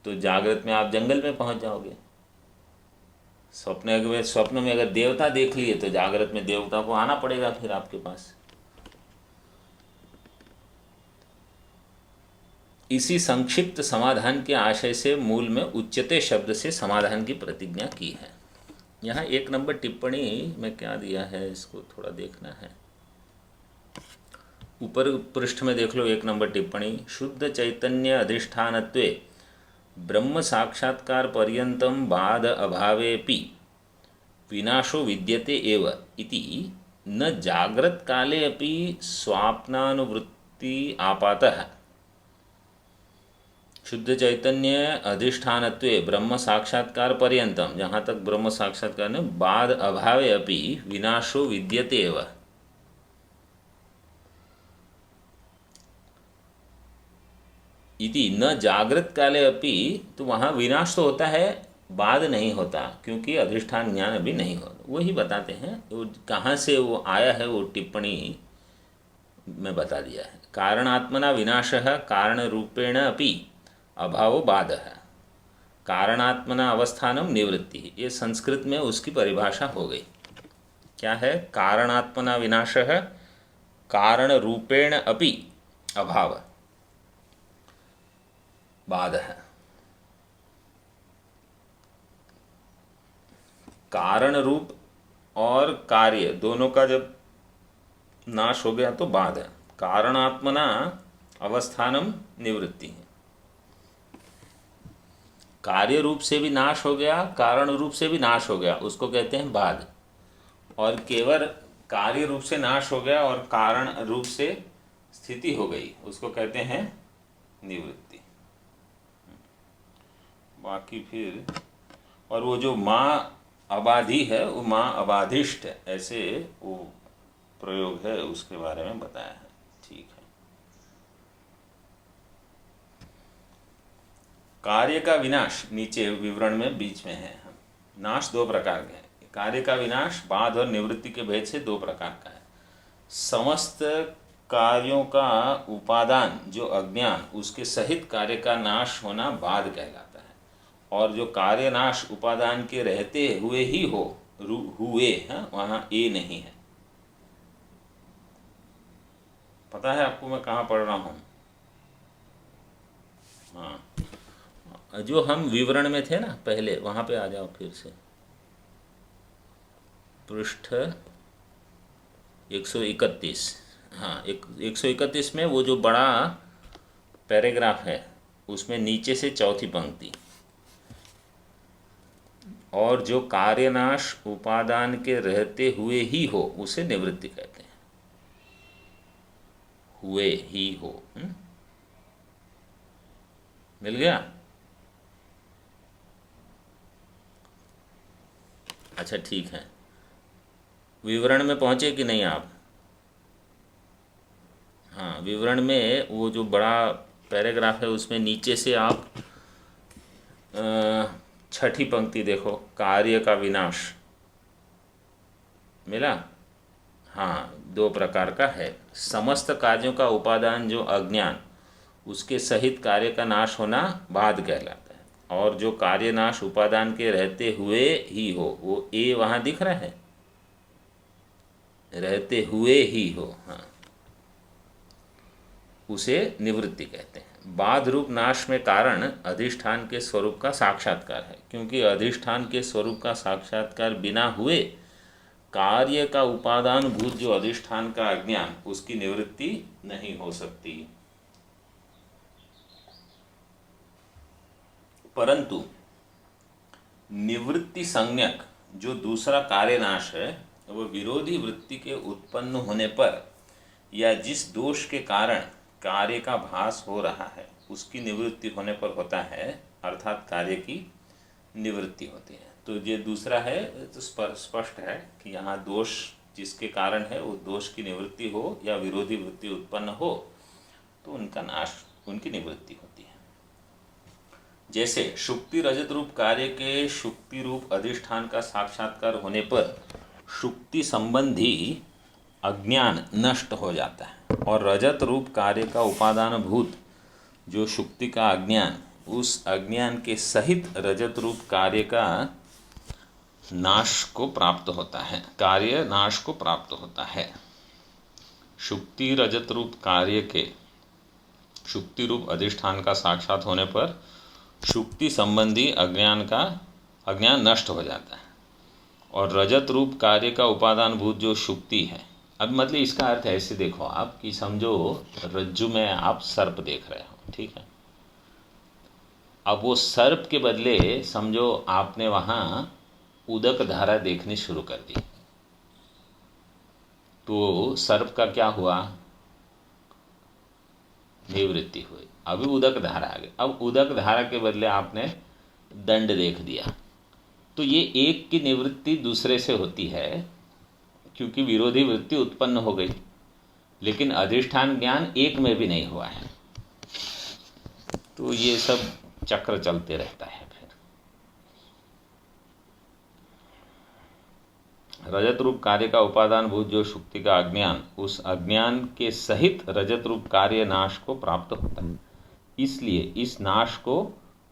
तो जागृत में आप जंगल में पहुंच जाओगे। स्वप्न में अगर देवता देख लिए तो जागृत में देवता को आना पड़ेगा फिर आपके पास। इसी संक्षिप्त समाधान के आशय से मूल में उच्यते शब्द से समाधान की प्रतिज्ञा की है। यहाँ 1 नंबर टिप्पणी में क्या दिया है, इसको थोड़ा देखना है। ऊपर पृष्ठ में देख लो 1 नंबर टिप्पणी, शुद्ध चैतन्य अधिष्ठानत्वे ब्रह्म साक्षात्कार पर्यंतम बाद अभावेपि विनाशो विद्यते एव इति न जाग्रत काले अपि स्वाप्नानुवृत्ति आपातः। शुद्ध चैतन्य अधिष्ठानत्वे ब्रह्म साक्षात्कार पर्यंतम, जहाँ तक ब्रह्म साक्षात्कार ने, बाद अभावे अपि विनाशो विद्यते एव। इति न जागृत काले अपि, तो वहाँ विनाश तो होता है, बाद नहीं होता, क्योंकि अधिष्ठान ज्ञान अभी नहीं होता। वही बताते हैं, वो कहाँ से वो आया है वो टिप्पणी में बता दिया है। कारणात्मना विनाशः कारण रूपेण अपि अभावो बाधः, कारणात्मना अवस्थानम निवृत्ति। ये संस्कृत में उसकी परिभाषा हो गई। क्या है? कारणात्मना विनाशः कारण रूपेण अपि अभाव बाधः। कारण रूप और कार्य दोनों का जब नाश हो गया तो बाध है। कारणात्मना अवस्थानम निवृत्ति है। कार्य रूप से भी नाश हो गया, कारण रूप से भी नाश हो गया, उसको कहते हैं बाध। और केवल कार्य रूप से नाश हो गया और कारण रूप से स्थिति हो गई, उसको कहते हैं निवृत्ति। बाकी फिर, और वो जो माँ अबाधी है वो माँ अबाधिष्ट है, ऐसे वो प्रयोग है, उसके बारे में बताया है। ठीक है। कार्य का विनाश नीचे विवरण में बीच में है। नाश 2 प्रकार के हैं। कार्य का विनाश बाध और निवृत्ति के भेद से 2 प्रकार का है। समस्त कार्यों का उपादान जो अज्ञान, उसके सहित कार्य का नाश होना बाध कहलाता है। और जो कार्य नाश उपादान के रहते हुए ही हो, हुए हैं, वहाँ ए नहीं है। पता है आपको मैं कहाँ पढ़ रहा हूँ? हाँ, जो हम विवरण में थे ना पहले, वहाँ पे आ जाओ फिर से। पृष्ठ 131। हाँ, 131 में वो जो बड़ा पैराग्राफ है उसमें नीचे से चौथी पंक्ति, और जो कार्यनाश उपादान के रहते हुए ही हो उसे निवृत्ति कहते हैं। हुए ही हो। मिल गया? अच्छा, ठीक है। विवरण में पहुंचे कि नहीं आप? हाँ, विवरण में वो जो बड़ा पैराग्राफ है उसमें नीचे से आप छठी पंक्ति देखो, कार्य का विनाश मिला? हाँ, 2 प्रकार का है। समस्त कार्यों का उपादान जो अज्ञान, उसके सहित कार्य का नाश होना बाध कहलाता है। और जो कार्य नाश उपादान के रहते हुए ही हो, वो ए वहाँ दिख रहा है, रहते हुए ही हो, हाँ, उसे निवृत्ति कहते हैं। बाध रूप नाश में कारण अधिष्ठान के स्वरूप का साक्षात्कार है, क्योंकि अधिष्ठान के स्वरूप का साक्षात्कार बिना हुए कार्य का उपादान भूत जो अधिष्ठान का अज्ञान, उसकी निवृत्ति नहीं हो सकती। परंतु निवृत्ति संज्ञक जो दूसरा कार्य नाश है, वो विरोधी वृत्ति के उत्पन्न होने पर या जिस दोष के कारण कार्य का भास हो रहा है उसकी निवृत्ति होने पर होता है, अर्थात कार्य की निवृत्ति होती है। तो ये दूसरा है, तो स्पष्ट है कि यहाँ दोष जिसके कारण है वो दोष की निवृत्ति हो या विरोधी वृत्ति उत्पन्न हो तो उनका नाश, उनकी निवृत्ति होती है। जैसे शुक्ति रजत रूप कार्य के शुक्ति रूप अधिष्ठान का साक्षात्कार होने पर शुक्ति संबंधी अज्ञान नष्ट हो जाता है और रजत रूप कार्य का उपादान भूत जो शुक्ति का अज्ञान, उस अज्ञान के सहित रजत रूप कार्य का नाश को प्राप्त होता है, कार्य नाश को प्राप्त होता है। शुक्ति रजत रूप कार्य के शुक्ति रूप अधिष्ठान का साक्षात होने पर शुक्ति संबंधी अज्ञान नष्ट हो जाता है और रजत रूप कार्य का उपादान भूत जो शुक्ति है। अब मतलब इसका अर्थ ऐसे देखो आप कि समझो रज्जु में आप सर्प देख रहे हो, ठीक है। अब वो सर्प के बदले समझो आपने वहाँ उदक धारा देखनी शुरू कर दी, तो सर्प का क्या हुआ, निवृत्ति हुई। अभी उदक धारा आ गई। अब उदक धारा के बदले आपने दंड देख दिया, तो ये एक की निवृत्ति दूसरे से होती है क्योंकि विरोधी वृत्ति उत्पन्न हो गई, लेकिन अधिष्ठान ज्ञान एक में भी नहीं हुआ है। तो ये सब चक्र चलते रहता है। फिर रजत रूप कार्य का उपादान भूत जो शुक्ति का अज्ञान, उस अज्ञान के सहित रजत रूप कार्य नाश को प्राप्त होता है, इसलिए इस नाश को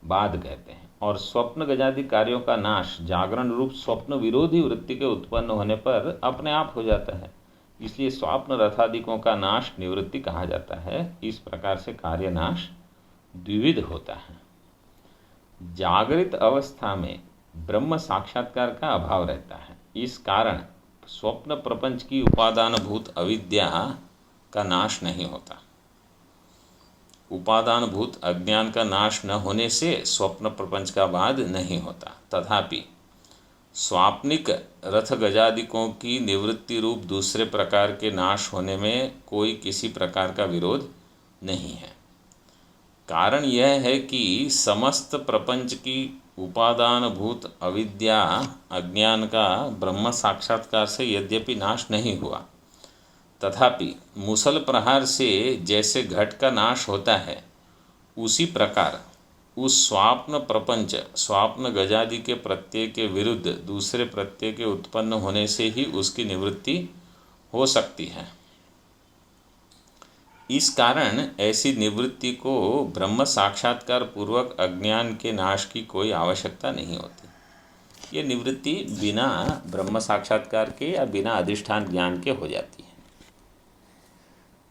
बाध कहते हैं। और स्वप्न गजादि कार्यों का नाश जागरण रूप स्वप्न विरोधी वृत्ति के उत्पन्न होने पर अपने आप हो जाता है, इसलिए स्वप्न रथादिकों का नाश निवृत्ति कहा जाता है। इस प्रकार से कार्य नाश द्विविध होता है। जागृत अवस्था में ब्रह्म साक्षात्कार का अभाव रहता है, इस कारण स्वप्न प्रपंच की उपादान भूत अविद्या का नाश नहीं होता। उपादान भूत अज्ञान का नाश न होने से स्वप्न प्रपंच का बाध नहीं होता। तथापि स्वाप्निक रथ गजादिकों की निवृत्ति रूप दूसरे प्रकार के नाश होने में कोई किसी प्रकार का विरोध नहीं है। कारण यह है कि समस्त प्रपंच की उपादान भूत अविद्या अज्ञान का ब्रह्म साक्षात्कार से यद्यपि नाश नहीं हुआ, तथापि मुसल प्रहार से जैसे घट का नाश होता है, उसी प्रकार उस स्वाप्न प्रपंच स्वाप्न गजादि के प्रत्यय के विरुद्ध दूसरे प्रत्यय के उत्पन्न होने से ही उसकी निवृत्ति हो सकती है। इस कारण ऐसी निवृत्ति को ब्रह्म साक्षात्कार पूर्वक अज्ञान के नाश की कोई आवश्यकता नहीं होती। ये निवृत्ति बिना ब्रह्म साक्षात्कार के या बिना अधिष्ठान ज्ञान के हो जाती है।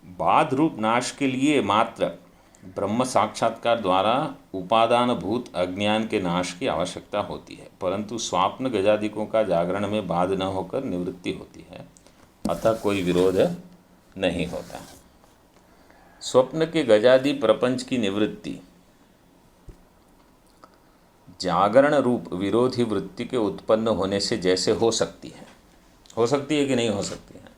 बाध रूप नाश के लिए मात्र ब्रह्म साक्षात्कार द्वारा उपादान भूत अज्ञान के नाश की आवश्यकता होती है, परंतु स्वाप्न गजादिकों का जागरण में बाध न होकर निवृत्ति होती है, अतः कोई विरोध नहीं होता। स्वप्न के गजादि प्रपंच की निवृत्ति जागरण रूप विरोधी वृत्ति के उत्पन्न होने से जैसे हो सकती है कि नहीं हो सकती है?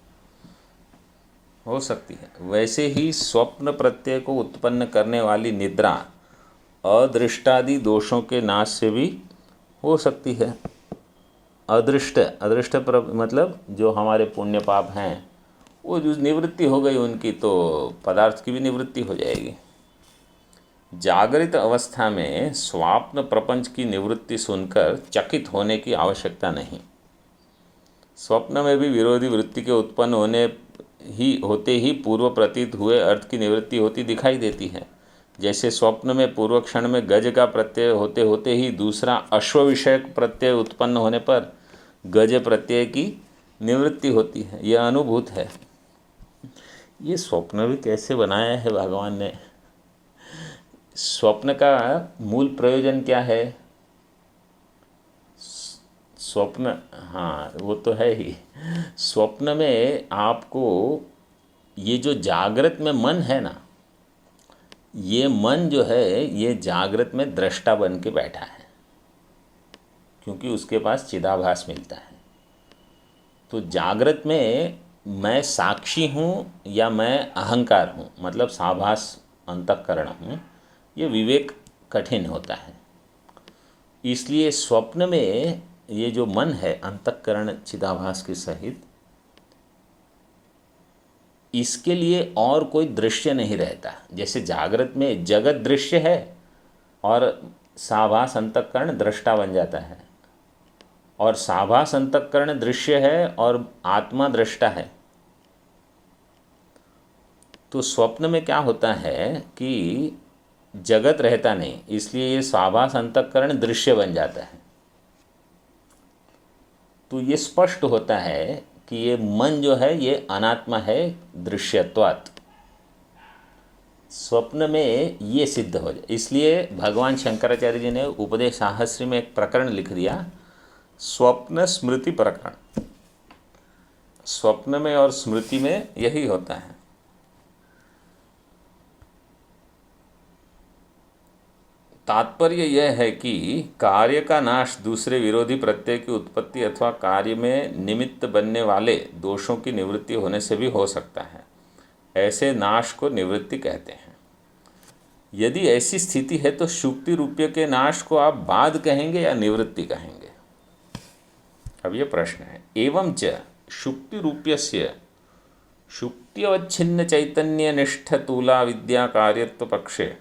हो सकती है। वैसे ही स्वप्न प्रत्यय को उत्पन्न करने वाली निद्रा अदृष्टादि दोषों के नाश से भी हो सकती है। अदृष्ट मतलब जो हमारे पुण्य पाप हैं वो जो निवृत्ति हो गई उनकी, तो पदार्थ की भी निवृत्ति हो जाएगी। जागृत अवस्था में स्वाप्न प्रपंच की निवृत्ति सुनकर चकित होने की आवश्यकता नहीं। स्वप्न में भी विरोधी वृत्ति के उत्पन्न होते ही पूर्व प्रतीत हुए अर्थ की निवृत्ति होती दिखाई देती है। जैसे स्वप्न में पूर्व क्षण में गज का प्रत्यय होते होते ही दूसरा अश्व विषयक प्रत्यय उत्पन्न होने पर गज प्रत्यय की निवृत्ति होती है, यह अनुभूत है। ये स्वप्न भी कैसे बनाया है भगवान ने। स्वप्न का मूल प्रयोजन क्या है? स्वप्न, हाँ वो तो है ही। स्वप्न में आपको ये जो जागृत में मन है ना, ये मन जो है ये जागृत में दृष्टा बन के बैठा है, क्योंकि उसके पास चिदाभास मिलता है। तो जागृत में मैं साक्षी हूँ या मैं अहंकार हूँ, मतलब साभास अंतःकरण हूँ, ये विवेक कठिन होता है। इसलिए स्वप्न में ये जो मन है अंतःकरण चिदाभास के सहित, इसके लिए और कोई दृश्य नहीं रहता। जैसे जागृत में जगत दृश्य है और साभास अंतःकरण दृष्टा बन जाता है, और साभास अंतःकरण दृश्य है और आत्मा दृष्टा है। तो स्वप्न में क्या होता है कि जगत रहता नहीं, इसलिए ये स्वाभास अंतःकरण दृश्य बन जाता है। तो ये स्पष्ट होता है कि ये मन जो है ये अनात्मा है दृश्यत्वात्। स्वप्न में ये सिद्ध हो जाए, इसलिए भगवान शंकराचार्य जी ने उपदेश साहस्री में एक प्रकरण लिख दिया, स्वप्न स्मृति प्रकरण। स्वप्न में और स्मृति में यही होता है। तात्पर्य यह है कि कार्य का नाश दूसरे विरोधी प्रत्यय की उत्पत्ति अथवा कार्य में निमित्त बनने वाले दोषों की निवृत्ति होने से भी हो सकता है। ऐसे नाश को निवृत्ति कहते हैं। यदि ऐसी स्थिति है तो शुक्ति रूप्य के नाश को आप बाध कहेंगे या निवृत्ति कहेंगे? अब ये प्रश्न है। एवं च शुक्ति रूप्यस्य शुक्ति अवच्छिन्न चैतन्य निष्ठ तूला विद्या कार्यत्व पक्षे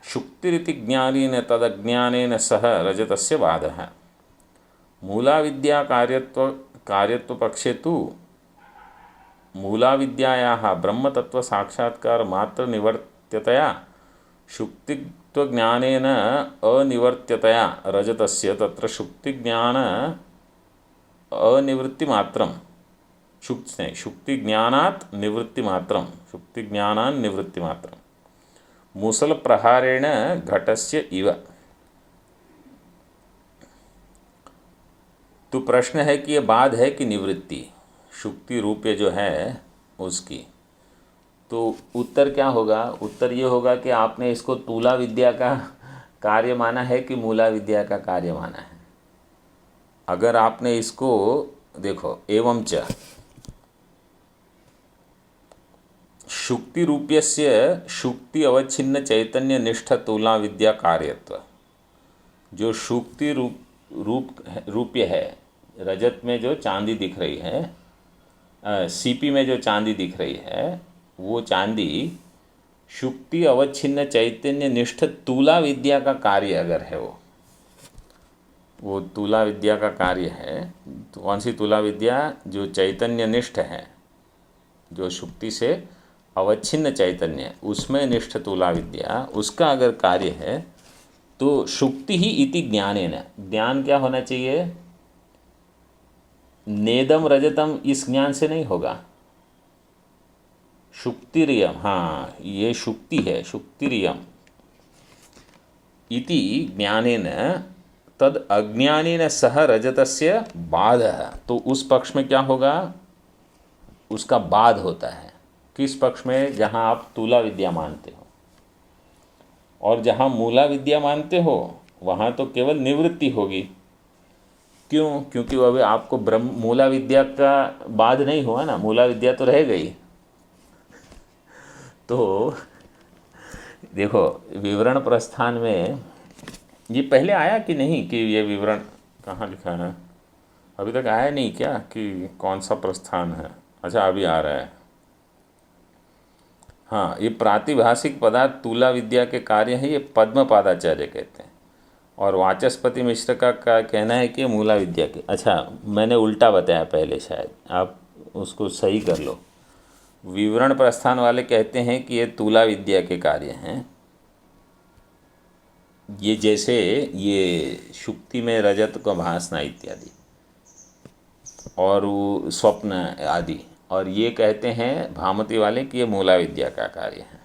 शुक्तिरिति ज्ञानेन तदज्ञानेन सह रजतस्य बाधः। मूला विद्या कार्यत्व पक्षे तु मूला विद्यायाः ब्रह्मतत्व साक्षात्कार मात्र निवर्त्यतया शुक्तित्व ज्ञानेन अनिवर्त्यतया रजतस्य तत्र शुक्ति ज्ञान अनिवृत्ति मात्रम शुक्ति ज्ञानात् निवृत्ति मात्रम शुक्ति ज्ञानान् निवृत्ति मात्रम मूसल प्रहारेण घटस्य इव। तो प्रश्न है कि ये बाध है कि निवृत्ति, शुक्ति रूपये जो है उसकी। तो उत्तर क्या होगा? उत्तर ये होगा कि आपने इसको तूला विद्या का कार्य माना है कि मूला विद्या का कार्य माना है। अगर आपने इसको देखो, एवं च शुक्ति रूप्यस्य शुक्ति अवच्छिन्न चैतन्य निष्ठ तूला विद्या कार्यत्व, जो शुक्ति रूप्य है, रजत में जो चांदी दिख रही है, सीपी में जो चांदी दिख रही है, वो चांदी शुक्ति अवच्छिन्न चैतन्य निष्ठ तूला विद्या का कार्य अगर है, वो तूला विद्या का कार्य है। तो कौन सी तूला विद्या? जो चैतन्य निष्ठ है, जो शुक्ति से अवच्छिन्न चैतन्य, उसमें निष्ठ तूला विद्या, उसका अगर कार्य है तो शुक्ति ही इति ज्ञानेन। ज्ञान क्या होना चाहिए? नेदम रजतम, इस ज्ञान से नहीं होगा। शुक्तिरियम, हाँ ये शुक्ति है, शुक्तिरियम इति ज्ञानेन तद अज्ञानेन सह रजतस्य बाधः। तो उस पक्ष में क्या होगा? उसका बाध होता है। किस पक्ष में? जहाँ आप तूला विद्या मानते हो, और जहाँ मूला विद्या मानते हो वहाँ तो केवल निवृत्ति होगी। क्यों? क्योंकि वो अभी आपको मूला विद्या का बाध नहीं हुआ ना, मूला विद्या तो रह गई। तो देखो, विवरण प्रस्थान में ये पहले आया कि नहीं, कि ये विवरण कहाँ लिखा है? अभी तक आया नहीं क्या कि कौन सा प्रस्थान है? अच्छा, अभी आ रहा है। हाँ, ये प्रातिभाषिक पदार्थ तूला विद्या के कार्य है, ये पद्मपादाचार्य कहते हैं। और वाचस्पति मिश्र का कहना है कि मूला विद्या के। अच्छा, मैंने उल्टा बताया पहले, शायद आप उसको सही कर लो। विवरण प्रस्थान वाले कहते हैं कि ये तूला विद्या के कार्य हैं। ये जैसे ये शुक्ति में रजत को भासना इत्यादि, और वो स्वप्न आदि, और ये कहते हैं भामती वाले कि ये मूला विद्या का कार्य है।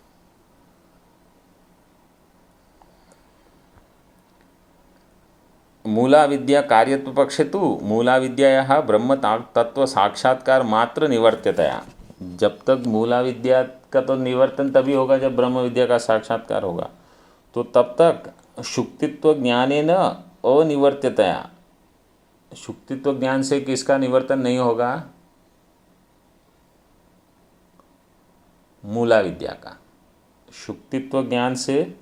मूला विद्या कार्यत्व पक्षे तु मूला विद्यायाः ब्रह्म तत्व साक्षात्कार मात्र निवर्त्यतया। जब तक मूला विद्या का तो निवर्तन तभी होगा जब ब्रह्म विद्या का साक्षात्कार होगा। तो तब तक शुक्तित्व ज्ञानेन अनिवर्त्यतया, शुक्तित्व ज्ञान से किसका निवर्तन नहीं होगा? मूला विद्या का। शुक्तित्व ज्ञान से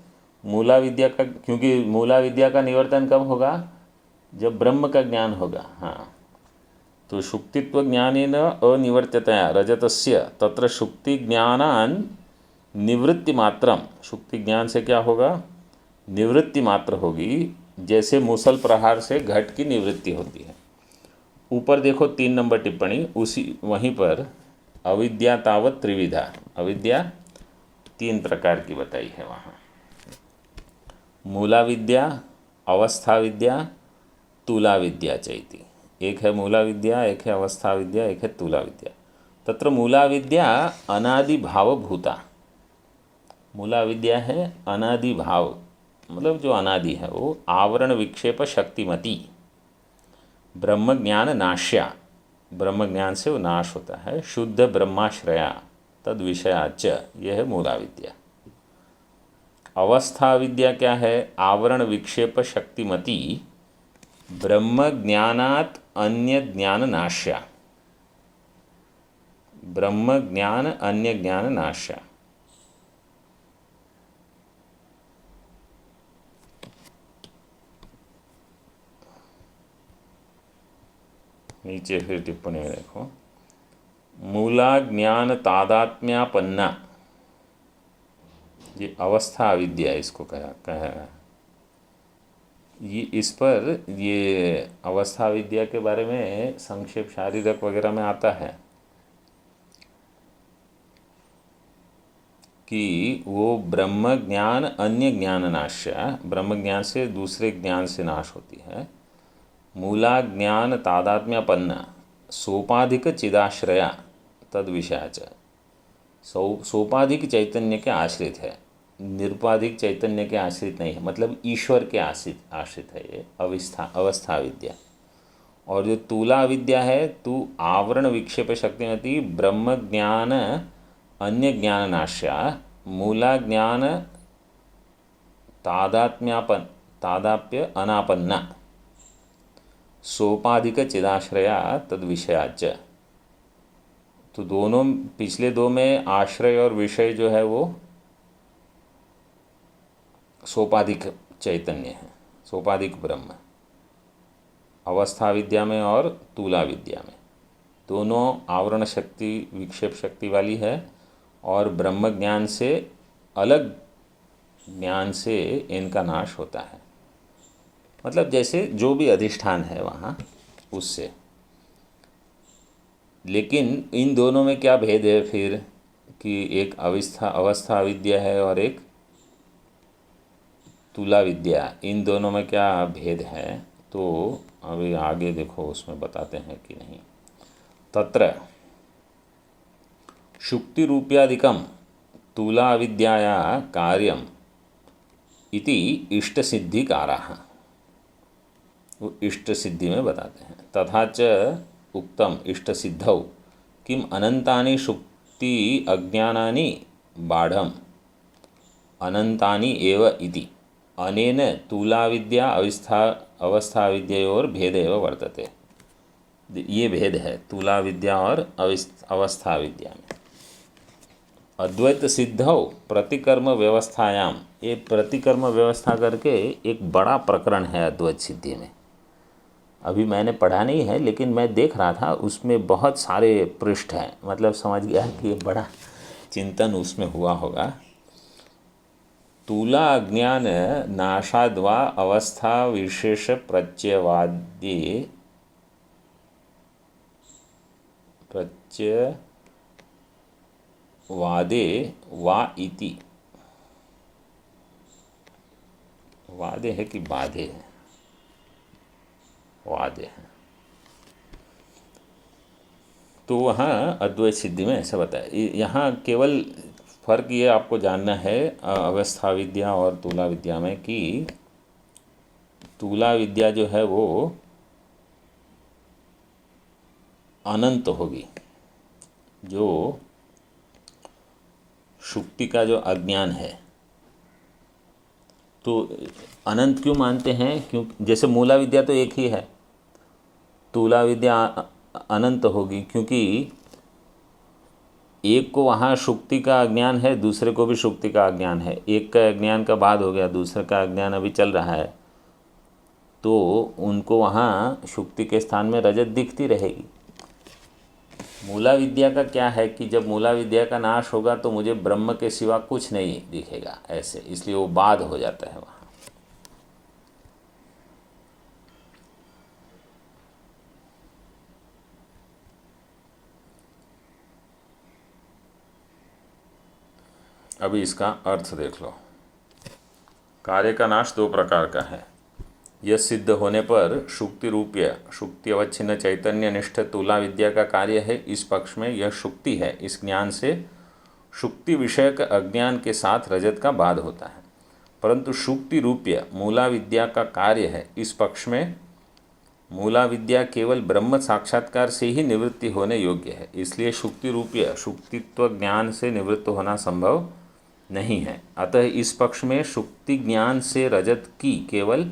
मूला विद्या का, क्योंकि मूला विद्या का निवर्तन कब होगा? जब ब्रह्म का ज्ञान होगा। हाँ, तो शुक्तित्व ज्ञानेन अनिवर्त्यतया रजतस्य तत्र शुक्ति ज्ञानान् निवृत्ति मात्रम। शुक्ति ज्ञान से क्या होगा? निवृत्ति मात्र होगी, जैसे मूसल प्रहार से घट की निवृत्ति होती है। ऊपर देखो 3 नंबर टिप्पणी, उसी वहीं पर अविद्या तावत त्रिविधा, अविद्या तीन प्रकार की बताई है वहाँ। मूला विद्या, अवस्था विद्या, तुला विद्या चैति। एक है मूला विद्या, एक है अवस्था विद्या, एक है तुला विद्या। तत्र मूला विद्या अनादि भाव भूता। मूला विद्या है अनादि भाव, मतलब जो अनादि है वो आवरण विक्षेप शक्तिमती, ब्रह्म ज्ञान नाश्या, ब्रह्म ज्ञान से वो नाश होता है, शुद्ध ब्रह्माश्रया तद विषयाच, यह है मूला विद्या। अवस्था विद्या क्या है? आवरण विक्षेप शक्तिमती, ब्रह्म ज्ञानात अन्य ज्ञान नाश्या, ब्रह्म ज्ञान अन्य ज्ञान नाश्या। नीचे फिर टिप्पणी में देखो, मूला ज्ञान तादात्म्यापन्ना, ये अवस्था अविद्या इसको कहा। ये इस पर ये अवस्था विद्या के बारे में संक्षेप शारीरक वगैरह में आता है कि वो ब्रह्म ज्ञान अन्य ज्ञान नाश्या, ब्रह्म ज्ञान से दूसरे ज्ञान से नाश होती है। मूला ज्ञान तादात्म्यपन्ना, सोपाधिक चिदाश्रया तद विषयाच, सोपाधिक चैतन्य के आश्रित है, निरुपाधिक चैतन्य के आश्रित नहीं है, मतलब ईश्वर के आश्रित है ये अवस्था विद्या। और जो तुला विद्या है, तू आवरण विक्षेप शक्तिमती, ब्रह्म ज्ञान अन्य ज्ञान नाश्या, मूला ज्ञान तादाप्य अनापन्ना, सोपाधिक चिदाश्रया तद विषयाच। तो दोनों, पिछले दो में आश्रय और विषय जो है वो सोपाधिक चैतन्य है, सोपाधिक ब्रह्म, अवस्था विद्या में और तुला विद्या में दोनों आवरण शक्ति विक्षेप शक्ति वाली है, और ब्रह्म ज्ञान से अलग ज्ञान से इनका नाश होता है। मतलब जैसे जो भी अधिष्ठान है वहाँ उससे। लेकिन इन दोनों में क्या भेद है फिर, कि एक अवस्था विद्या है और एक तुला विद्या, इन दोनों में क्या भेद है? तो अभी आगे देखो उसमें बताते हैं कि नहीं। तत्र शुक्ति रूप्यादिकम तुला विद्याया कार्यम इति इष्ट सिद्धि काराः, वो इष्ट सिद्धि में बताते हैं। तथा च उक्तम इष्ट सिद्धौ किम अनंतानि शुक्ति अज्ञानानि बाढ़म अनंतानि एव इति, अनेन तुला विद्या अवस्था विद्योर भेद एव वर्तते। ये भेद है तुला विद्या और अवस्था विद्या में। अद्वैत सिद्धौ प्रतिकर्म व्यवस्थायाम, ये प्रतिकर्म व्यवस्था करके एक बड़ा प्रकरण है अद्वैत सिद्धि में। अभी मैंने पढ़ा नहीं है, लेकिन मैं देख रहा था उसमें बहुत सारे पृष्ठ हैं, मतलब समझ गया कि ये बड़ा चिंतन उसमें हुआ होगा। तुला अज्ञान नाशाद्वा अवस्था विशेष प्रत्ययवादे वा इति, वादे है कि बाधे है? वादे है। तो वहाँ अद्वैत सिद्धि में ऐसा बताया। यहाँ केवल फर्क ये आपको जानना है अवस्था विद्या और तुला विद्या में, कि तुला विद्या जो है वो अनंत होगी, जो शुक्ति का जो अज्ञान है। तो अनंत क्यों मानते हैं? क्योंकि जैसे मूला विद्या तो एक ही है, तुला विद्या अनंत होगी, क्योंकि एक को वहाँ शुक्ति का अज्ञान है, दूसरे को भी शुक्ति का अज्ञान है। एक का अज्ञान का बाद हो गया, दूसरे का अज्ञान अभी चल रहा है, तो उनको वहाँ शुक्ति के स्थान में रजत दिखती रहेगी। मूला विद्या का क्या है कि जब मूला विद्या का नाश होगा तो मुझे ब्रह्म के सिवा कुछ नहीं दिखेगा ऐसे, इसलिए वो बाद हो जाता है वहाँ। अभी इसका अर्थ देख लो। कार्य का नाश दो प्रकार का है। यह सिद्ध होने पर शुक्ति रूपीय शुक्ति अवच्छिन्न चैतन्य निष्ठ तुला विद्या का कार्य है। इस पक्ष में यह शुक्ति है। इस ज्ञान से शुक्ति विषयक अज्ञान के साथ रजत का बाध होता है। परंतु शुक्ति रूपीय मूला विद्या का कार्य है। इस पक्ष में मूला विद्या केवल ब्रह्म साक्षात्कार से ही निवृत्ति होने योग्य है। इसलिए शुक्ति रूपीय शुक्तित्व ज्ञान से निवृत्त होना संभव नहीं है। अतः इस पक्ष में शुक्ति ज्ञान से रजत की केवल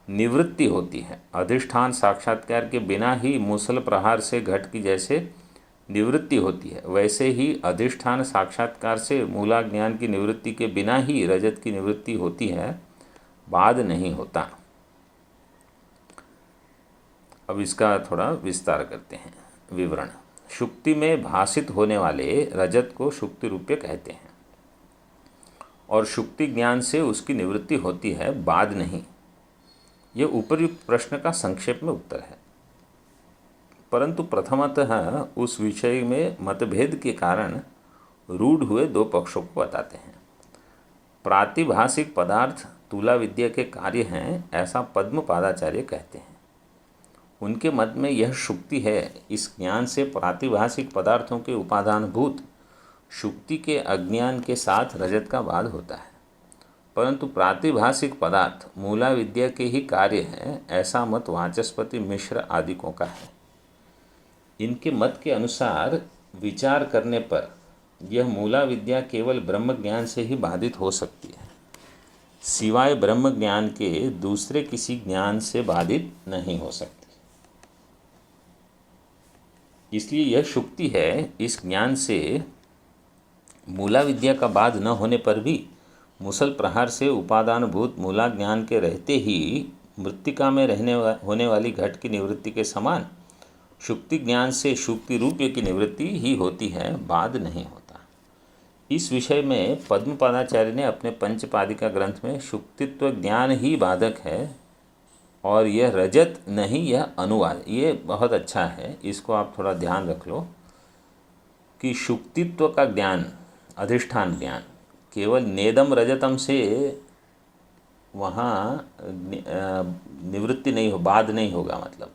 निवृत्ति होती है। अधिष्ठान साक्षात्कार के बिना ही मूसल प्रहार से घट की जैसे निवृत्ति होती है, वैसे ही अधिष्ठान साक्षात्कार से मूला ज्ञान की निवृत्ति के बिना ही रजत की निवृत्ति होती है, बाद नहीं होता। अब इसका थोड़ा विस्तार करते हैं। विवरण। शुक्ति में भासित होने वाले रजत को शुक्ति रूपीय कहते हैं और शुक्ति ज्ञान से उसकी निवृत्ति होती है, बाद नहीं। यह उपर्युक्त प्रश्न का संक्षेप में उत्तर है। परंतु प्रथमतः उस विषय में मतभेद के कारण रूढ़ हुए दो पक्षों को बताते हैं। प्रातिभाषिक पदार्थ तुला विद्या के कार्य हैं, ऐसा पद्म पादाचार्य कहते हैं। उनके मत में यह शुक्ति है। इस ज्ञान से प्रातिभाषिक पदार्थों के उपादानभूत शुक्ति के अज्ञान के साथ रजत का बाध होता है। परंतु प्रातिभाषिक पदार्थ मूला विद्या के ही कार्य हैं, ऐसा मत वाचस्पति मिश्र आदिकों का है। इनके मत के अनुसार विचार करने पर यह मूला विद्या केवल ब्रह्म ज्ञान से ही बाधित हो सकती है, सिवाय ब्रह्म ज्ञान के दूसरे किसी ज्ञान से बाधित नहीं हो सकती। इसलिए यह शुक्ति है। इस ज्ञान से मूला विद्या का बाध न होने पर भी मुसल प्रहार से उपादानभूत मूला ज्ञान के रहते ही मृत्तिका में होने वाली घट की निवृत्ति के समान शुक्ति ज्ञान से शुक्ति रूपीय की निवृत्ति ही होती है, बाध नहीं होता। इस विषय में पद्मपादाचार्य ने अपने पंचपादिका ग्रंथ में शुक्तित्व ज्ञान ही बाधक है और यह रजत नहीं, यह अनुवाद। ये बहुत अच्छा है, इसको आप थोड़ा ध्यान रख लो कि शुक्तित्व का ज्ञान, अधिष्ठान ज्ञान केवल नेदम रजतम से वहाँ निवृत्ति नहीं हो, बाध नहीं होगा, मतलब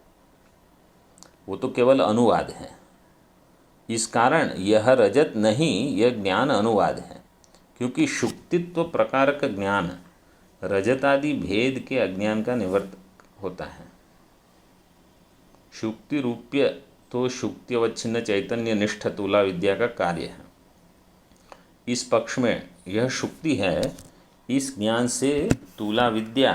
वो तो केवल अनुवाद है। इस कारण यह रजत नहीं, यह ज्ञान अनुवाद है, क्योंकि शुक्तित्व प्रकार का ज्ञान रजतादि भेद के अज्ञान का निवर्त होता है। शुक्ति रूपीय तो शुक्ति अवच्छिन्न चैतन्य निष्ठ तुला विद्या का कार्य है। इस पक्ष में यह शुक्ति है। इस ज्ञान से तुला विद्या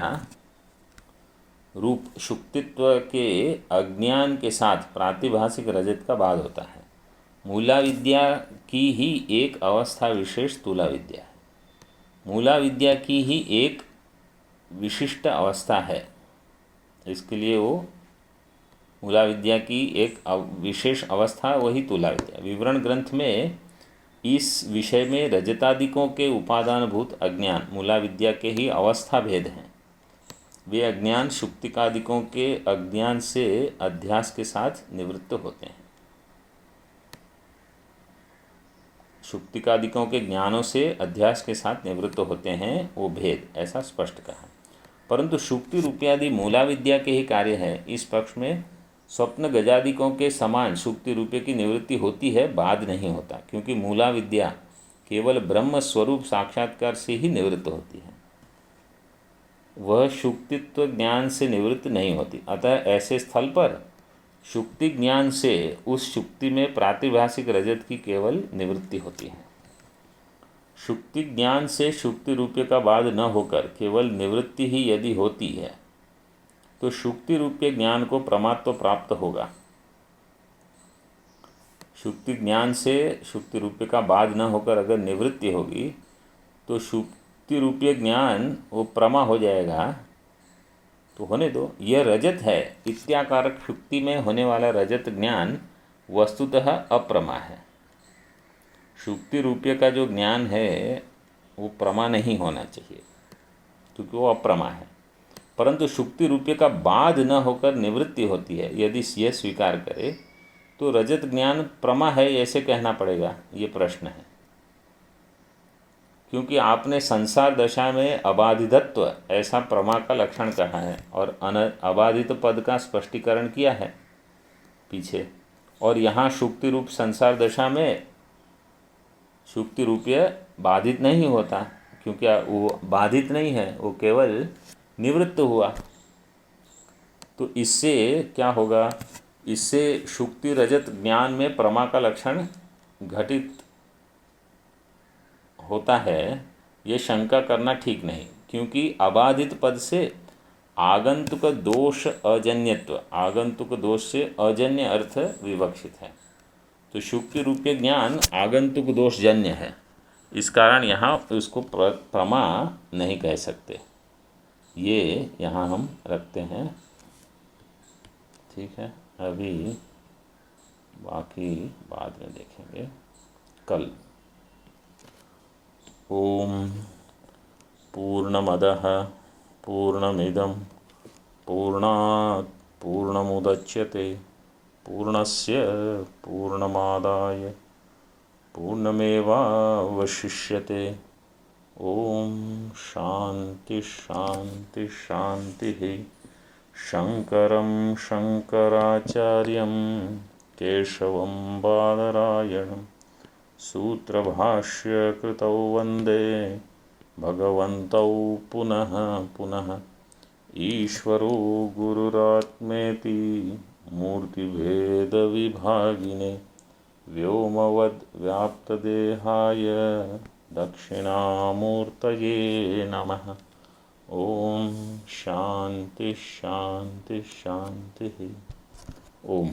रूप शुक्तित्व के अज्ञान के साथ प्रातिभाषिक रजत का बाध होता है। मूला विद्या की ही एक अवस्था विशेष तुला विद्या है। मूला विद्या की ही एक विशिष्ट अवस्था है, इसके लिए वो मूला विद्या की एक विशेष अवस्था वही तुला विद्या। विवरण ग्रंथ में इस विषय में रजतादिकों के उपादानभूत अज्ञान मूला विद्या के ही अवस्था भेद हैं। वे अज्ञान शुक्तिकादिकों के अज्ञान से अध्यास के साथ निवृत्त होते हैं। शुक्तिकादिकों के ज्ञानों से अध्यास के साथ निवृत्त होते हैं, वो भेद ऐसा स्पष्ट कहा। परंतु शुक्ति रूपयादि मूला विद्या के ही कार्य है। इस पक्ष में स्वप्न गजादिकों के समान शुक्ति रूपये की निवृत्ति होती है, बाद नहीं होता, क्योंकि मूला विद्या केवल ब्रह्म स्वरूप साक्षात्कार से ही निवृत्त होती है, वह शुक्तित्व ज्ञान से निवृत्त नहीं होती। अतः ऐसे स्थल पर शुक्ति ज्ञान से उस शुक्ति में प्रातिभाषिक रजत की केवल निवृत्ति होती है। शुक्ति ज्ञान से शुक्ति रूपये का बाध न होकर केवल निवृत्ति ही यदि होती है तो शुक्ति रूपये ज्ञान को प्रमात्व प्राप्त होगा। शुक्ति ज्ञान से शुक्ति रूपये का बाध न होकर अगर निवृत्ति होगी तो शुक्ति रूपये ज्ञान वो प्रमा हो जाएगा। तो होने दो, यह रजत है। इत्याकारक शुक्ति में होने वाला रजत ज्ञान वस्तुतः अप्रमा है। शुक्ति रूपये का जो ज्ञान है वो प्रमा नहीं होना चाहिए, क्योंकि वो अप्रमा है। परंतु शुक्ति रूपये का बाध न होकर निवृत्ति होती है, यदि यह स्वीकार करे तो रजत ज्ञान प्रमा है, ऐसे कहना पड़ेगा, ये प्रश्न है। क्योंकि आपने संसार दशा में अबाधितत्व ऐसा प्रमा का लक्षण कहा है और अबाधित पद का स्पष्टीकरण किया है पीछे। और यहाँ शुक्ति रूप संसार दशा में शुक्ति रूपीय बाधित नहीं होता, क्योंकि वो बाधित नहीं है, वो केवल निवृत्त हुआ। तो इससे क्या होगा, इससे शुक्ति रजत ज्ञान में प्रमा का लक्षण घटित होता है, ये शंका करना ठीक नहीं। क्योंकि अबाधित पद से आगंतुक दोष अजन्यत्व, आगंतुक दोष से अजन्य अर्थ विवक्षित है। तो शुक्ति रूपीय ज्ञान आगंतुक दोष जन्य है, इस कारण यहाँ उसको प्रमा नहीं कह सकते। ये यहाँ हम रखते हैं, ठीक है। अभी बाकी बाद में देखेंगे कल। ओम पूर्णमदः पूर्णमिदं पूर्णात् पूर्णमुदच्यते पूर्णस्य पूर्णमादाय पूर्णमेवावशिष्यते। ओम शांति शांति शांतिः। शंकरं शंकराचार्यं केशवं बादरायणं सूत्रभाष्यकृतौ वन्दे भगवन्तौ पुनः पुनः। ईश्वरो गुरुरात्मेति मूर्तिभेदविभागिने व्योमवद्व्याप्तदेहाय दक्षिणामूर्तये नमः। ओम शांति शांति शांति। ओम।